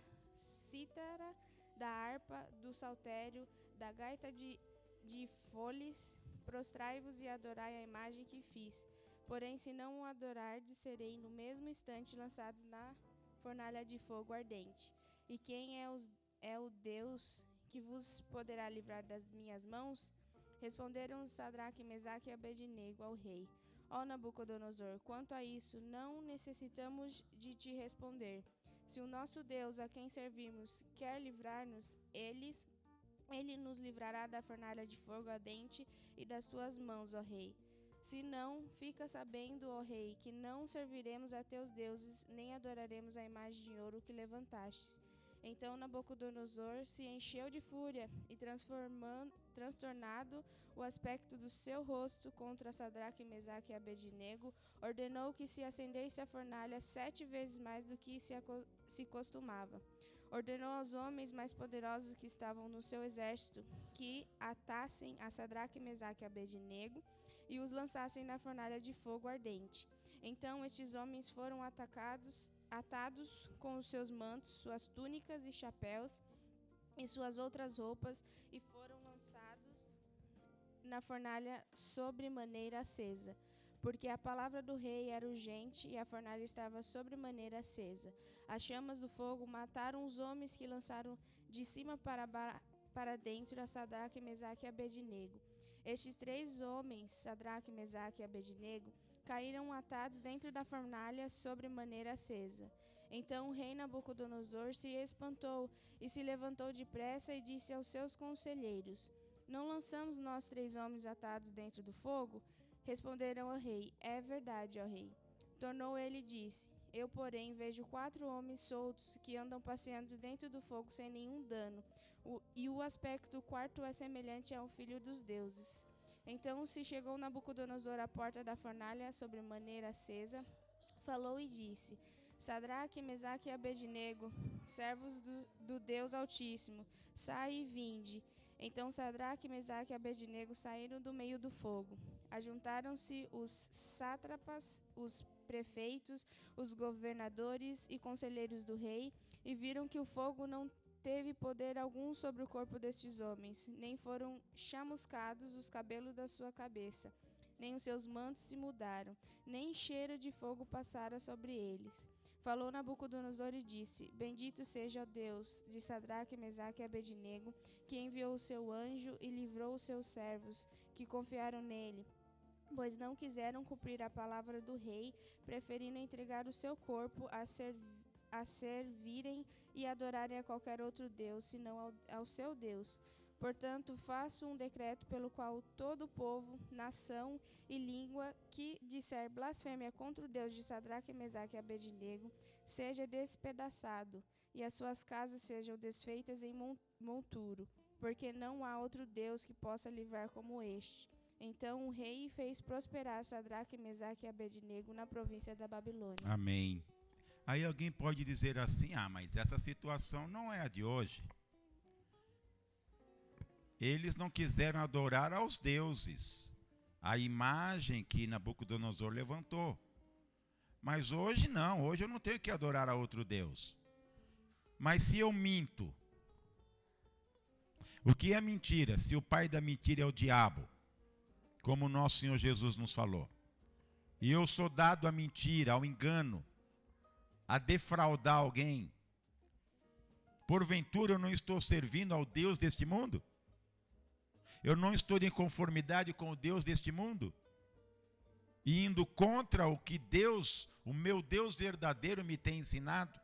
cítara, da harpa, do saltério, da gaita de foles, prostrai-vos e adorai a imagem que fiz. Porém, se não o adorardes, serei no mesmo instante lançados na fornalha de fogo ardente. E quem é o Deus que vos poderá livrar das minhas mãos? Responderam Sadraque, Mesaque e Abednego ao rei. Ó Nabucodonosor, quanto a isso, não necessitamos de te responder. Se o nosso Deus, a quem servimos, quer livrar-nos, ele nos livrará da fornalha de fogo ardente e das tuas mãos, ó rei. Se não, fica sabendo, ó rei, que não serviremos a teus deuses, nem adoraremos a imagem de ouro que levantastes. Então Nabucodonosor se encheu de fúria e, transtornado o aspecto do seu rosto contra Sadraque, Mesaque e Abednego, ordenou que se acendesse a fornalha 7 vezes mais do que se costumava. Ordenou aos homens mais poderosos que estavam no seu exército que atassem a Sadraque, Mesaque e Abednego e os lançassem na fornalha de fogo ardente. Então estes homens foram atados com os seus mantos, suas túnicas e chapéus e suas outras roupas, e foram lançados na fornalha sobremaneira acesa, porque a palavra do rei era urgente e a fornalha estava sobremaneira acesa. As chamas do fogo mataram os homens que lançaram de cima para dentro a Sadraque, Mesaque e Abednego. Estes 3 homens, Sadraque, Mesaque e Abednego, caíram atados dentro da fornalha sobremaneira acesa. Então o rei Nabucodonosor se espantou e se levantou depressa e disse aos seus conselheiros, Não lançamos nós 3 homens atados dentro do fogo? Responderam ao rei, É verdade, ó rei. Tornou ele e disse, Eu, porém, vejo 4 homens soltos que andam passeando dentro do fogo sem nenhum dano. E o aspecto do quarto é semelhante ao filho dos deuses. Então se chegou Nabucodonosor à porta da fornalha sobremaneira acesa, falou e disse: Sadraque, Mesaque e Abednego, servos do Deus Altíssimo, sai e vinde. Então Sadraque, Mesaque e Abednego saíram do meio do fogo. Ajuntaram-se os sátrapas, os prefeitos, os governadores e conselheiros do rei, e viram que o fogo não teve poder algum sobre o corpo destes homens, nem foram chamuscados os cabelos da sua cabeça, nem os seus mantos se mudaram, nem cheiro de fogo passara sobre eles. Falou Nabucodonosor e disse: Bendito seja o Deus de Sadraque, Mesaque e Abednego, que enviou o seu anjo e livrou os seus servos, que confiaram nele, pois não quiseram cumprir a palavra do rei, preferindo entregar o seu corpo a servirem e adorarem a qualquer outro Deus, senão ao seu Deus. Portanto, faço um decreto pelo qual todo povo, nação e língua que disser blasfêmia contra o Deus de Sadraque, Mesaque e Abednego seja despedaçado, e as suas casas sejam desfeitas em monturo, porque não há outro Deus que possa livrar como este. Então o rei fez prosperar Sadraque, Mesaque e Abednego na província da Babilônia. Amém. Aí alguém pode dizer assim: mas essa situação não é a de hoje. Eles não quiseram adorar aos deuses, a imagem que Nabucodonosor levantou. Mas hoje não, hoje eu não tenho que adorar a outro Deus. Mas se eu minto, o que é mentira? Se o pai da mentira é o diabo, como o nosso Senhor Jesus nos falou, e eu sou dado à mentira, ao engano, a defraudar alguém, porventura eu não estou servindo ao Deus deste mundo? Eu não estou em conformidade com o Deus deste mundo? E indo contra o que Deus, o meu Deus verdadeiro, me tem ensinado?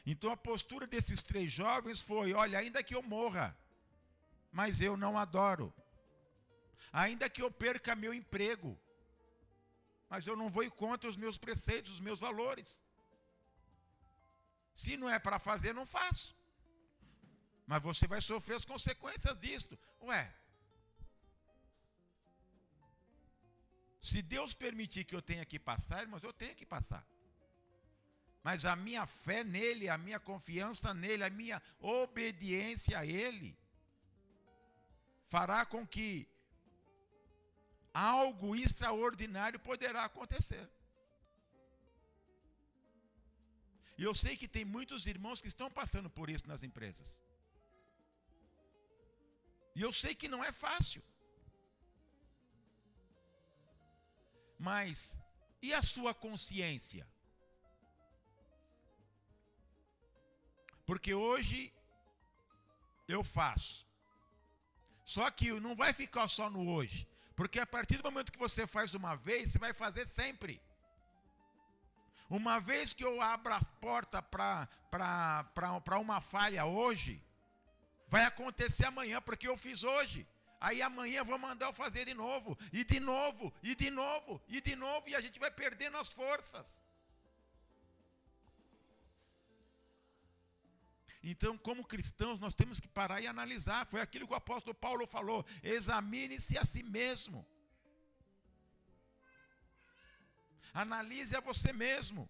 Então a postura desses 3 jovens foi: olha, ainda que eu morra, mas eu não adoro. Ainda que eu perca meu emprego, mas eu não vou ir contra os meus preceitos, os meus valores. Se não é para fazer, não faço. Mas você vai sofrer as consequências disto. Se Deus permitir que eu tenha que passar, irmãos, eu tenho que passar. Mas a minha fé nele, a minha confiança nele, a minha obediência a ele, fará com que algo extraordinário poderá acontecer. E eu sei que tem muitos irmãos que estão passando por isso nas empresas. E eu sei que não é fácil. Mas, e a sua consciência? Porque hoje eu faço. Só que não vai ficar só no hoje. Porque a partir do momento que você faz uma vez, você vai fazer sempre. Uma vez que eu abro a porta para uma falha hoje, vai acontecer amanhã, porque eu fiz hoje. Aí amanhã eu vou mandar eu fazer de novo, e de novo, e de novo, e de novo, e a gente vai perdendo as forças. Então, como cristãos, nós temos que parar e analisar. Foi aquilo que o apóstolo Paulo falou: examine-se a si mesmo. Analise a você mesmo.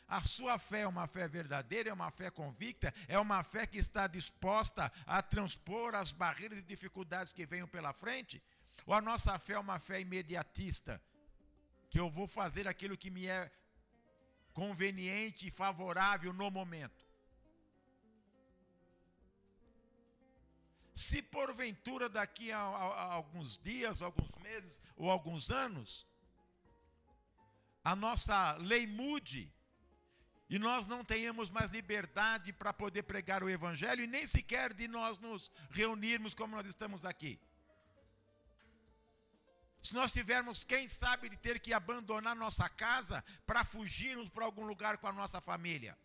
A sua fé é uma fé verdadeira, é uma fé convicta, é uma fé que está disposta a transpor as barreiras e dificuldades que venham pela frente? Ou a nossa fé é uma fé imediatista, que eu vou fazer aquilo que me é conveniente e favorável no momento? Se porventura daqui a alguns dias, alguns meses ou alguns anos, a nossa lei mude, e nós não tenhamos mais liberdade para poder pregar o evangelho, e nem sequer de nós nos reunirmos como nós estamos aqui. Se nós tivermos, quem sabe, de ter que abandonar nossa casa para fugirmos para algum lugar com a nossa família,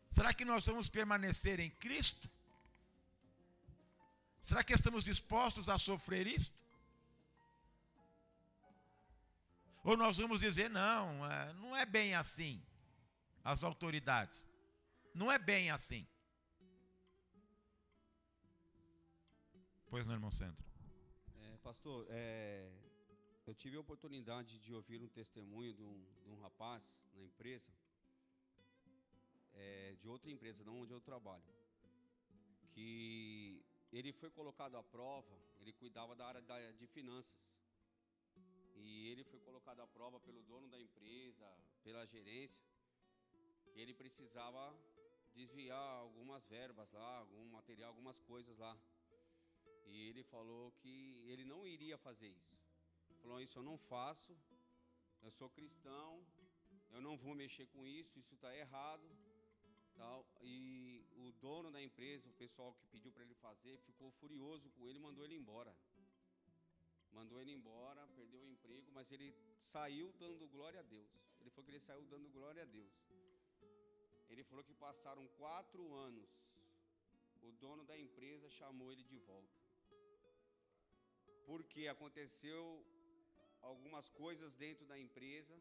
será que nós vamos permanecer em Cristo? Será que estamos dispostos a sofrer isto? Ou nós vamos dizer, não, não é bem assim, as autoridades. Não é bem assim. Pois não, irmão Sandro? Pastor, eu tive a oportunidade de ouvir um testemunho de um rapaz na empresa, de outra empresa, não onde eu trabalho, que ele foi colocado à prova. Ele cuidava da área de finanças, e ele foi colocado à prova pelo dono da empresa, pela gerência, que ele precisava desviar algumas verbas lá, algum material, algumas coisas lá. E ele falou que ele não iria fazer isso. Falou, isso eu não faço, eu sou cristão, eu não vou mexer com isso está errado. Tal. E o dono da empresa, o pessoal que pediu para ele fazer, ficou furioso com ele e mandou ele embora. Perdeu o emprego, mas ele saiu dando glória a Deus. Ele falou que ele saiu dando glória a Deus. Ele falou que passaram 4 anos, o dono da empresa chamou ele de volta. Porque aconteceu algumas coisas dentro da empresa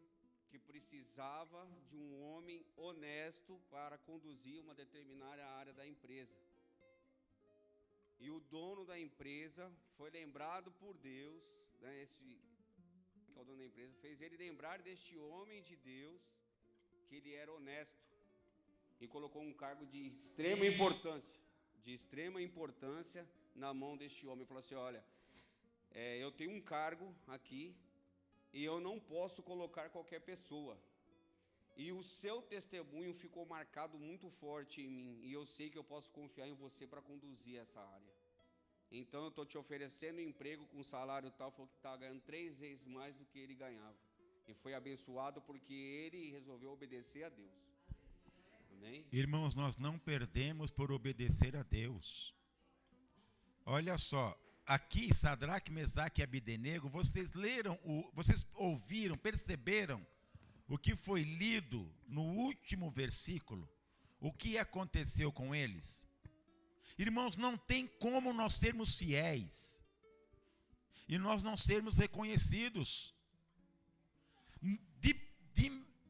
que precisava de um homem honesto para conduzir uma determinada área da empresa. E o dono da empresa foi lembrado por Deus, né, que é o dono da empresa, fez ele lembrar deste homem de Deus, que ele era honesto, e colocou um cargo de extrema importância na mão deste homem. Ele falou assim, olha, eu tenho um cargo aqui, e eu não posso colocar qualquer pessoa. E o seu testemunho ficou marcado muito forte em mim, e eu sei que eu posso confiar em você para conduzir essa área. Então eu estou te oferecendo emprego com salário tal. Falou que estava ganhando 3 vezes mais do que ele ganhava. E foi abençoado porque ele resolveu obedecer a Deus. Amém? Irmãos, nós não perdemos por obedecer a Deus. Olha só, aqui Sadraque, Mesaque e Abdenego, vocês ouviram, perceberam o que foi lido no último versículo? O que aconteceu com eles? Irmãos, não tem como nós sermos fiéis e nós não sermos reconhecidos.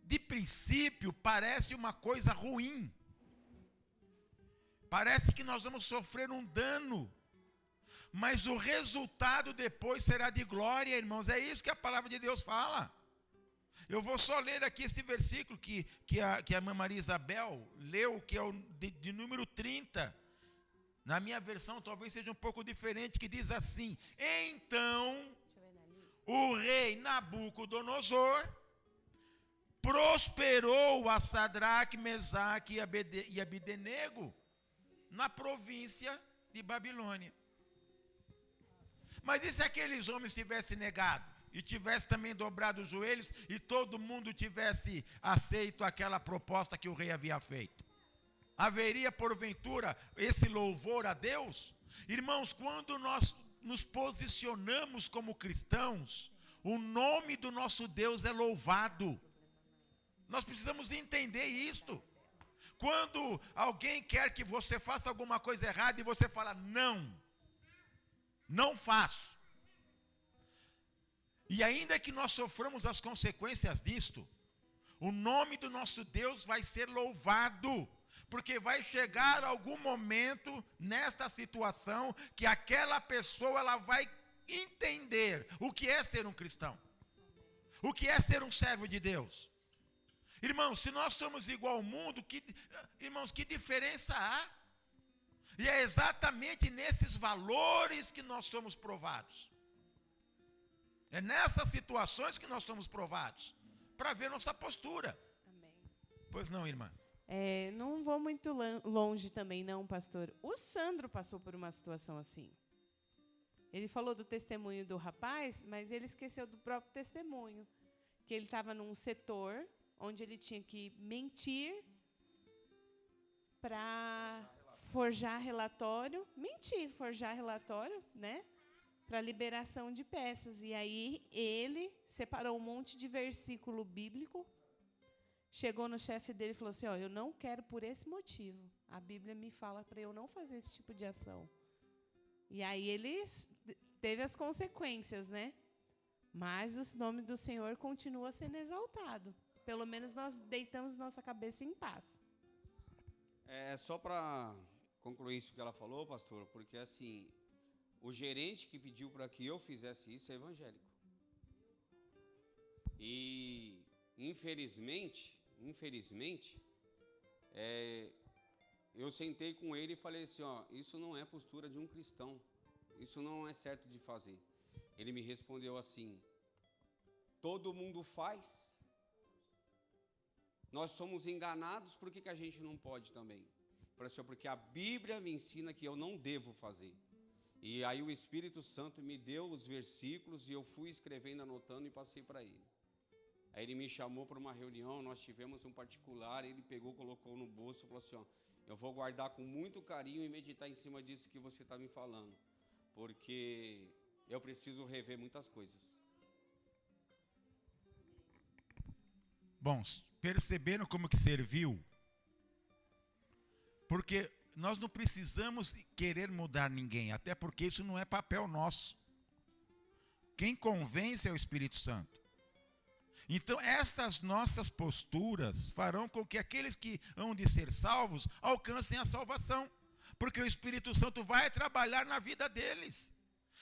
De princípio, parece uma coisa ruim. Parece que nós vamos sofrer um dano. Mas o resultado depois será de glória, irmãos. É isso que a palavra de Deus fala. Eu vou só ler aqui este versículo que a irmã Maria Isabel leu, que é o de número 30. Na minha versão talvez seja um pouco diferente, que diz assim: então o rei Nabucodonosor prosperou a Sadraque, Mesaque e Abdenego na província de Babilônia. Mas e se aqueles homens tivessem negado? E tivessem também dobrado os joelhos e todo mundo tivesse aceito aquela proposta que o rei havia feito? Haveria, porventura, esse louvor a Deus? Irmãos, quando nós nos posicionamos como cristãos, o nome do nosso Deus é louvado. Nós precisamos entender isto. Quando alguém quer que você faça alguma coisa errada e você fala, não faço. E ainda que nós soframos as consequências disto, o nome do nosso Deus vai ser louvado. Porque vai chegar algum momento nesta situação que aquela pessoa ela vai entender o que é ser um cristão. O que é ser um servo de Deus. Irmãos, se nós somos igual ao mundo, irmãos, que diferença há? E é exatamente nesses valores que nós somos provados. É nessas situações que nós somos provados. Para ver nossa postura. Amém. Pois não, irmã? Não vou muito longe também, não, pastor. O Sandro passou por uma situação assim. Ele falou do testemunho do rapaz, mas ele esqueceu do próprio testemunho. Que ele estava num setor onde ele tinha que mentir para forjar relatório, né? Para liberação de peças. E aí ele separou um monte de versículo bíblico, chegou no chefe dele e falou assim, eu não quero por esse motivo. A Bíblia me fala para eu não fazer esse tipo de ação. E aí ele teve as consequências, né? Mas o nome do Senhor continua sendo exaltado. Pelo menos nós deitamos nossa cabeça em paz. É só para concluir isso que ela falou, pastor, porque assim, o gerente que pediu para que eu fizesse isso é evangélico. E infelizmente, eu sentei com ele e falei assim, ó, isso não é postura de um cristão, isso não é certo de fazer. Ele me respondeu assim, todo mundo faz, nós somos enganados, por que a gente não pode também? Eu falei assim, porque a Bíblia me ensina que eu não devo fazer. E aí o Espírito Santo me deu os versículos e eu fui escrevendo, anotando e passei para ele. Aí ele me chamou para uma reunião, nós tivemos um particular, ele pegou, colocou no bolso e falou assim, ó, eu vou guardar com muito carinho e meditar em cima disso que você está me falando, porque eu preciso rever muitas coisas. Bom, perceberam como que serviu? Porque nós não precisamos querer mudar ninguém, até porque isso não é papel nosso. Quem convence é o Espírito Santo. Então, essas nossas posturas farão com que aqueles que hão de ser salvos alcancem a salvação. Porque o Espírito Santo vai trabalhar na vida deles.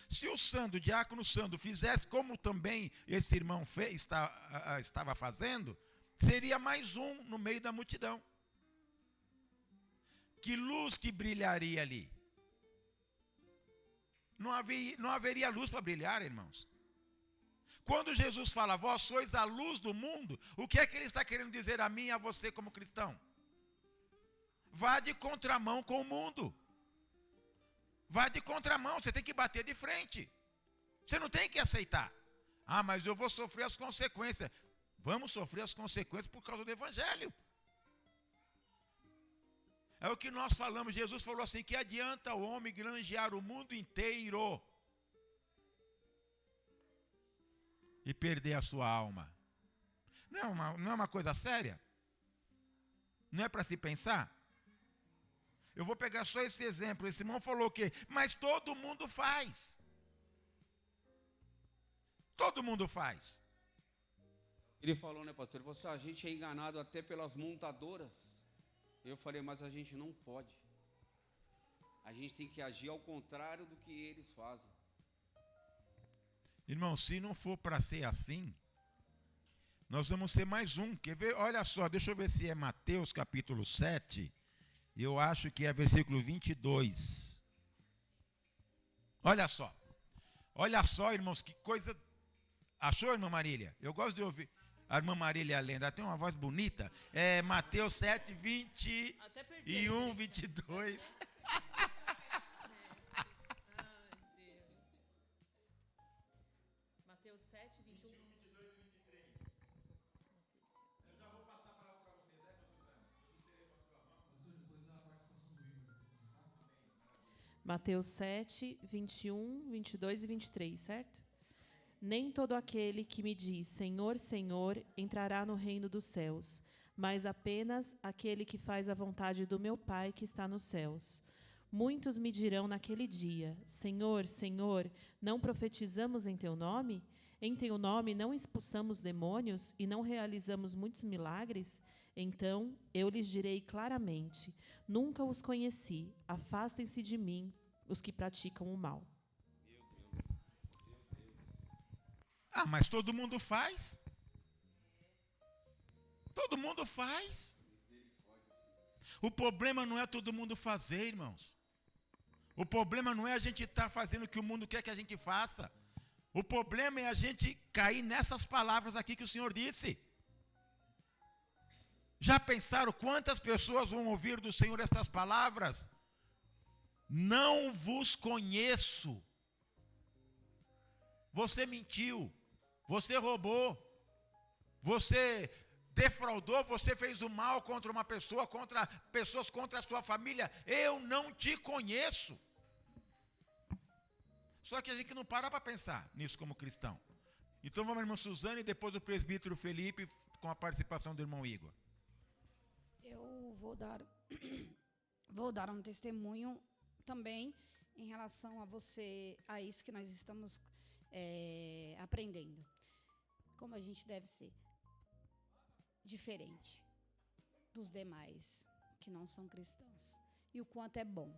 Se o Sandro, o diácono Sandro, fizesse como também esse irmão estava fazendo, seria mais um no meio da multidão. Que luz que brilharia ali. Não haveria luz para brilhar, irmãos. Quando Jesus fala, vós sois a luz do mundo, o que é que ele está querendo dizer a mim e a você como cristão? Vá de contramão com o mundo. Vá de contramão, você tem que bater de frente. Você não tem que aceitar. Ah, mas eu vou sofrer as consequências. Vamos sofrer as consequências por causa do Evangelho. É o que nós falamos, Jesus falou assim, que adianta o homem granjear o mundo inteiro e perder a sua alma. Não é uma coisa séria? Não é para se pensar? Eu vou pegar só esse exemplo. Esse irmão falou o quê? Mas todo mundo faz. Todo mundo faz. Ele falou, né, pastor? Ele falou assim, a gente é enganado até pelas montadoras. Eu falei, mas a gente não pode. A gente tem que agir ao contrário do que eles fazem. Irmão, se não for para ser assim, nós vamos ser mais um. Quer ver? Olha só, deixa eu ver se é Mateus capítulo 7. Eu acho que é versículo 22. Olha só. Olha só, irmãos, que coisa. Achou, irmã Marília? Eu gosto de ouvir a irmã Marília lendo. Ela tem uma voz bonita. É Mateus 7, 21, 22. Mateus 7, 21. Mateus 7, 21, 22 e 23, certo? Nem todo aquele que me diz Senhor, Senhor, entrará no reino dos céus, mas apenas aquele que faz a vontade do meu Pai que está nos céus. Muitos me dirão naquele dia, Senhor, Senhor, não profetizamos em teu nome? Em teu nome não expulsamos demônios e não realizamos muitos milagres? Então eu lhes direi claramente, nunca os conheci, afastem-se de mim, os que praticam o mal. Ah, mas todo mundo faz. Todo mundo faz. O problema não é todo mundo fazer, irmãos. O problema não é a gente estar fazendo o que o mundo quer que a gente faça. O problema é a gente cair nessas palavras aqui que o Senhor disse. Já pensaram quantas pessoas vão ouvir do Senhor estas palavras? Não vos conheço. Você mentiu. Você roubou. Você defraudou, você fez o mal contra uma pessoa, contra pessoas, contra a sua família. Eu não te conheço. Só que a gente não para pensar nisso como cristão. Então vamos, irmã Suzane, e depois o presbítero Felipe, com a participação do irmão Igor. Eu vou dar um testemunho também em relação a isso que nós estamos aprendendo como a gente deve ser diferente dos demais que não são cristãos. E o quanto é bom.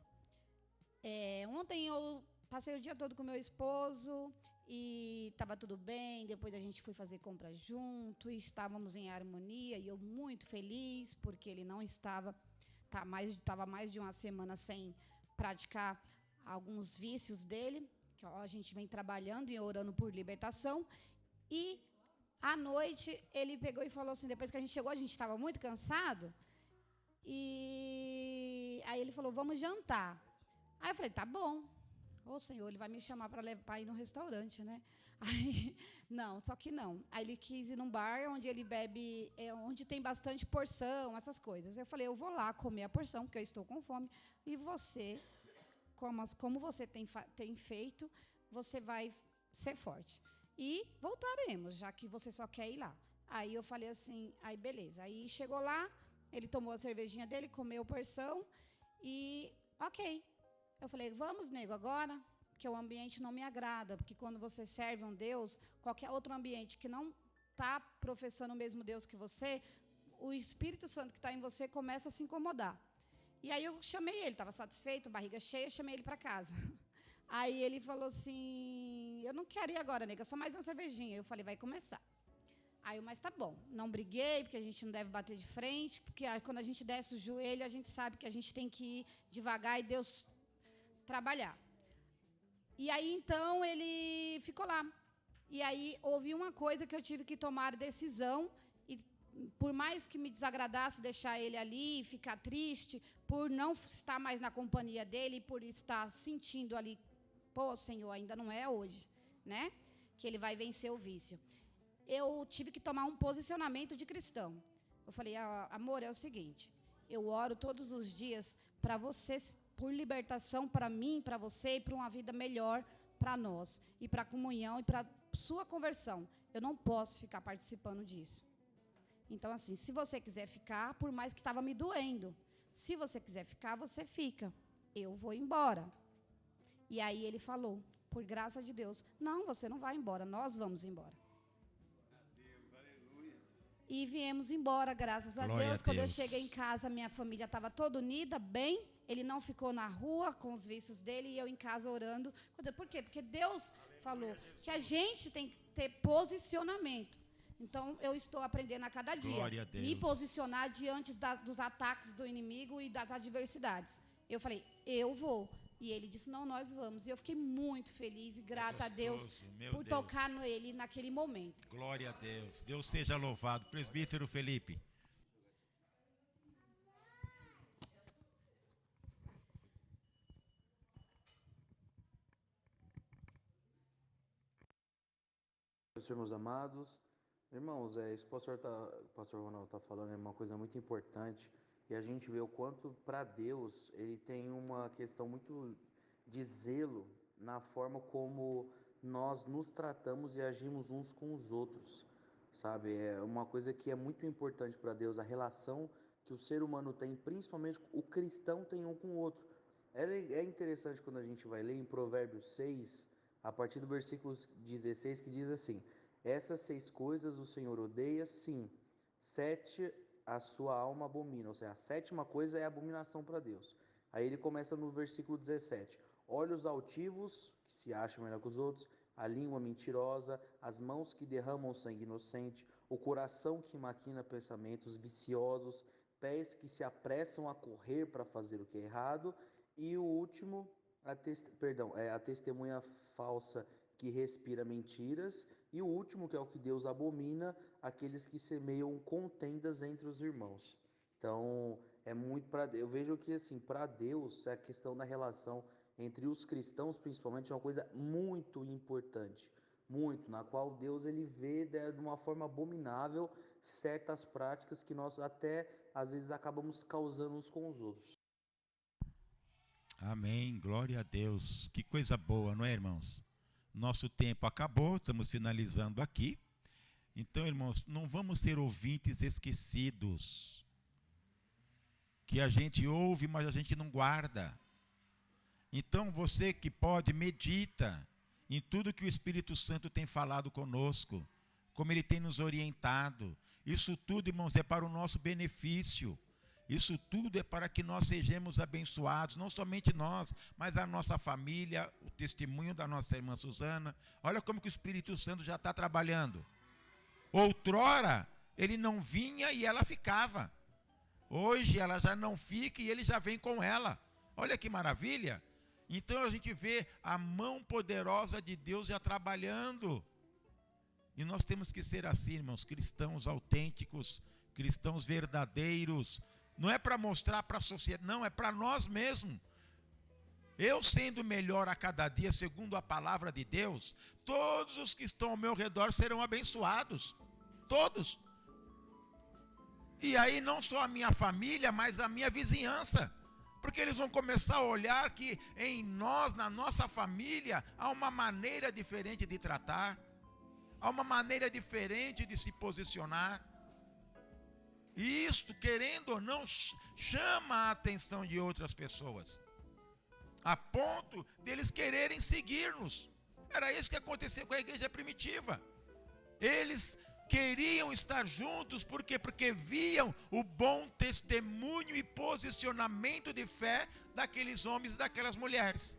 Ontem eu passei o dia todo com meu esposo e estava tudo bem. Depois a gente foi fazer compras junto e estávamos em harmonia. E eu muito feliz porque ele não estava mais de uma semana sem praticar alguns vícios dele, que a gente vem trabalhando e orando por libertação. E à noite ele pegou e falou assim, depois que a gente chegou, a gente estava muito cansado, e aí ele falou, vamos jantar. Aí eu falei, tá bom. Ô, Senhor, ele vai me chamar para ir no restaurante, né? Aí, não, só que não. Aí ele quis ir num bar onde ele bebe, onde tem bastante porção, essas coisas. Eu falei, eu vou lá comer a porção, porque eu estou com fome. E você, como você tem feito, você vai ser forte. E voltaremos, já que você só quer ir lá. Aí eu falei assim, aí beleza. Aí chegou lá, ele tomou a cervejinha dele, comeu porção e ok. Eu falei, vamos, nego, agora, que o ambiente não me agrada, porque quando você serve um Deus, qualquer outro ambiente que não está professando o mesmo Deus que você, o Espírito Santo que está em você começa a se incomodar. E aí eu chamei ele, estava satisfeito, barriga cheia, chamei ele para casa. Aí ele falou assim, eu não quero ir agora, nega, só mais uma cervejinha. Eu falei, vai começar. Aí eu, mas tá bom, não briguei, porque a gente não deve bater de frente, porque quando a gente desce o joelho, a gente sabe que a gente tem que ir devagar e Deus trabalhar. E aí, então, ele ficou lá. E aí, houve uma coisa que eu tive que tomar decisão, e por mais que me desagradasse deixar ele ali, ficar triste, por não estar mais na companhia dele, por estar sentindo ali, pô, Senhor, ainda não é hoje, né? Que ele vai vencer o vício. Eu tive que tomar um posicionamento de cristão. Eu falei, amor, é o seguinte, eu oro todos os dias para você, por libertação para mim, para você, e para uma vida melhor para nós, e para a comunhão, e para sua conversão. Eu não posso ficar participando disso. Então, assim, se você quiser ficar, por mais que estava me doendo, se você quiser ficar, você fica. Eu vou embora. E aí ele falou, por graça de Deus, não, você não vai embora, nós vamos embora. E viemos embora, graças a Deus. Quando eu cheguei em casa, minha família estava toda unida, bem. Ele não ficou na rua com os vícios dele e eu em casa orando. Por quê? Porque Deus falou que a gente tem que ter posicionamento. Então, eu estou aprendendo a cada dia. Me posicionar diante dos ataques do inimigo e das adversidades. Eu falei, eu vou. E ele disse, não, nós vamos. E eu fiquei muito feliz e grata a Deus por tocar nele naquele momento. Glória a Deus. Deus seja louvado. Presbítero Felipe. Senhor, meus amados, irmãos, isso que o pastor Ronaldo está falando é uma coisa muito importante, e a gente vê o quanto para Deus ele tem uma questão muito de zelo na forma como nós nos tratamos e agimos uns com os outros, sabe? É uma coisa que é muito importante para Deus, a relação que o ser humano tem, principalmente o cristão tem um com o outro. É interessante quando a gente vai ler em Provérbios 6, a partir do versículo 16, que diz assim, essas 6 coisas o Senhor odeia, sim, 7 a sua alma abomina, ou seja, a 7ª coisa é abominação para Deus. Aí ele começa no versículo 17, olhos altivos, que se acham melhor que os outros, a língua mentirosa, as mãos que derramam sangue inocente, o coração que maquina pensamentos viciosos, pés que se apressam a correr para fazer o que é errado, e o último, a testemunha falsa que respira mentiras, e o último, que é o que Deus abomina, aqueles que semeiam contendas entre os irmãos. Então, é muito eu vejo que assim, para Deus, a questão da relação entre os cristãos, principalmente, é uma coisa muito importante, muito, na qual Deus ele vê de uma forma abominável certas práticas que nós até às vezes acabamos causando uns com os outros. Amém, glória a Deus. Que coisa boa, não é, irmãos? Nosso tempo acabou, estamos finalizando aqui. Então, irmãos, não vamos ser ouvintes esquecidos, que a gente ouve, mas a gente não guarda. Então, você que pode, medita em tudo que o Espírito Santo tem falado conosco, como ele tem nos orientado. Isso tudo, irmãos, é para o nosso benefício. Isso tudo é para que nós sejamos abençoados, não somente nós, mas a nossa família, o testemunho da nossa irmã Suzana. Olha como que o Espírito Santo já está trabalhando. Outrora, ele não vinha e ela ficava. Hoje ela já não fica e ele já vem com ela. Olha que maravilha. Então a gente vê a mão poderosa de Deus já trabalhando. E nós temos que ser assim, irmãos, cristãos autênticos, cristãos verdadeiros. Não é para mostrar para a sociedade, não, é para nós mesmos. Eu sendo melhor a cada dia, segundo a palavra de Deus, todos os que estão ao meu redor serão abençoados. Todos. E aí não só a minha família, mas a minha vizinhança. Porque eles vão começar a olhar que em nós, na nossa família, há uma maneira diferente de tratar. Há uma maneira diferente de se posicionar. E isto, querendo ou não, chama a atenção de outras pessoas. A ponto deles quererem seguir-nos. Era isso que aconteceu com a igreja primitiva. Eles queriam estar juntos, por quê? Porque viam o bom testemunho e posicionamento de fé daqueles homens e daquelas mulheres.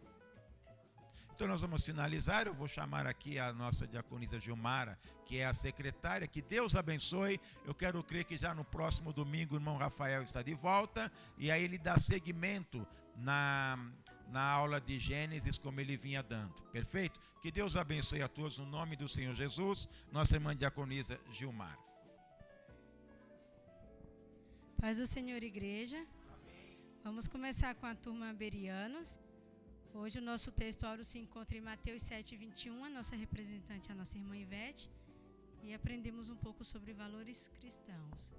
Então nós vamos finalizar, eu vou chamar aqui a nossa diaconisa Gilmara, que é a secretária, que Deus abençoe. Eu quero crer que já no próximo domingo o irmão Rafael está de volta, e aí ele dá seguimento na aula de Gênesis, como ele vinha dando. Perfeito? Que Deus abençoe a todos no nome do Senhor Jesus. Nossa irmã diaconisa Gilmara. Paz do Senhor, igreja. Amém. Vamos começar com a turma Berianos. Hoje o nosso texto áureo se encontra em Mateus 7:21, a nossa representante, a nossa irmã Ivete, e aprendemos um pouco sobre valores cristãos.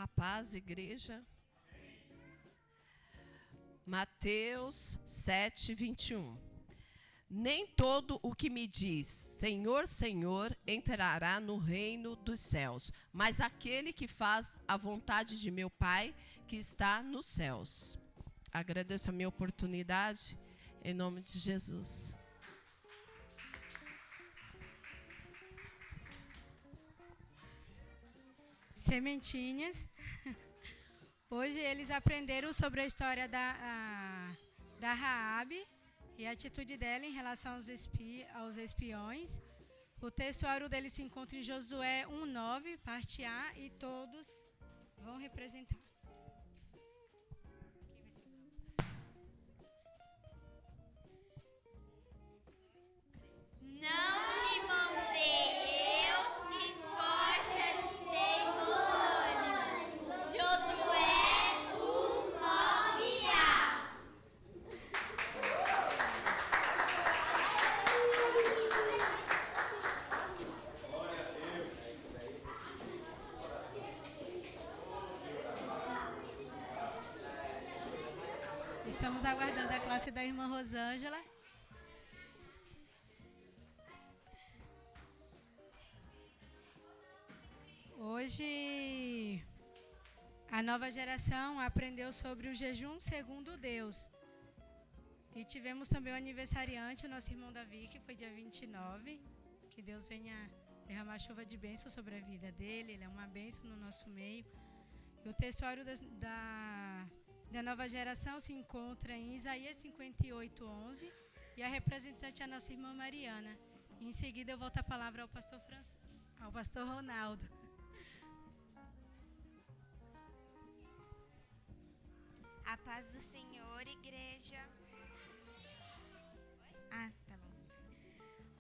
A paz, igreja. Mateus 7:21. Nem todo o que me diz, Senhor, Senhor, entrará no reino dos céus, mas aquele que faz a vontade de meu Pai, que está nos céus. Agradeço a minha oportunidade, em nome de Jesus. Sementinhas. Hoje eles aprenderam sobre a história da Raabe e a atitude dela em relação aos espiões. O texto áureo dele se encontra em Josué 1:9, parte A, e todos vão representar. Não te mandei eu, se esforça-te, tem bom ânimo. Josué 1:9a. Estamos aguardando a classe da irmã Rosângela. Hoje, a nova geração aprendeu sobre o jejum segundo Deus. E tivemos também o aniversariante, o nosso irmão Davi, que foi dia 29. Que Deus venha derramar chuva de bênção sobre a vida dele. Ele é uma bênção no nosso meio. E o textuário da nova geração se encontra em Isaías 58:11. E a representante é a nossa irmã Mariana. E em seguida eu volto a palavra ao pastor Ronaldo. A paz do Senhor, igreja. Tá bom.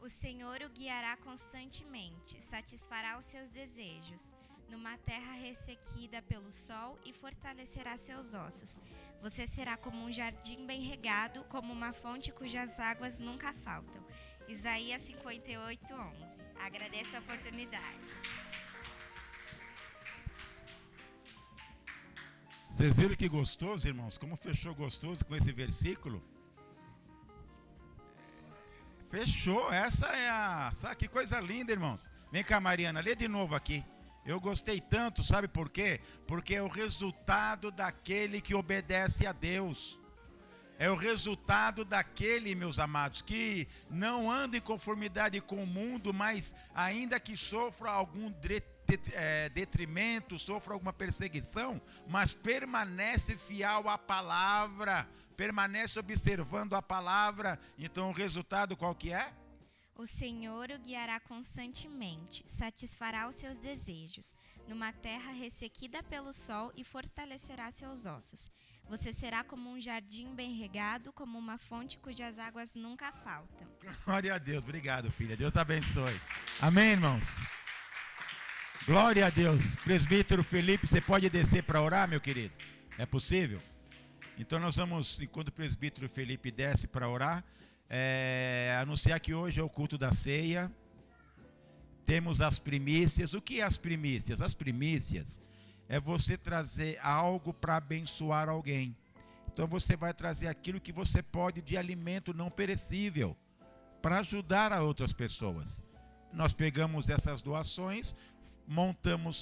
O Senhor o guiará constantemente, satisfará os seus desejos, numa terra ressequida pelo sol, e fortalecerá seus ossos. Você será como um jardim bem regado, como uma fonte cujas águas nunca faltam. Isaías 58:11. Agradeço a oportunidade. Vocês viram que gostoso, irmãos? Como fechou gostoso com esse versículo? Fechou, essa é a... Sabe que coisa linda, irmãos? Vem cá, Mariana, lê de novo aqui. Eu gostei tanto, sabe por quê? Porque é o resultado daquele que obedece a Deus. É o resultado daquele, meus amados, que não anda em conformidade com o mundo, mas ainda que sofra algum detrimento, sofra alguma perseguição, mas permanece fiel à palavra, permanece observando a palavra. Então o resultado qual que é? O Senhor o guiará constantemente, satisfará os seus desejos, numa terra ressequida pelo sol e fortalecerá seus ossos. Você será como um jardim bem regado, como uma fonte cujas águas nunca faltam. Glória a Deus, obrigado, filha. Deus te abençoe. Amém, irmãos? Glória a Deus. Presbítero Felipe, você pode descer para orar, meu querido? É possível? Então nós vamos, enquanto o presbítero Felipe desce para orar, anunciar que hoje é o culto da ceia. Temos as primícias. O que é as primícias? As primícias é você trazer algo para abençoar alguém. Então você vai trazer aquilo que você pode de alimento não perecível para ajudar a outras pessoas. Nós pegamos essas doações, montamos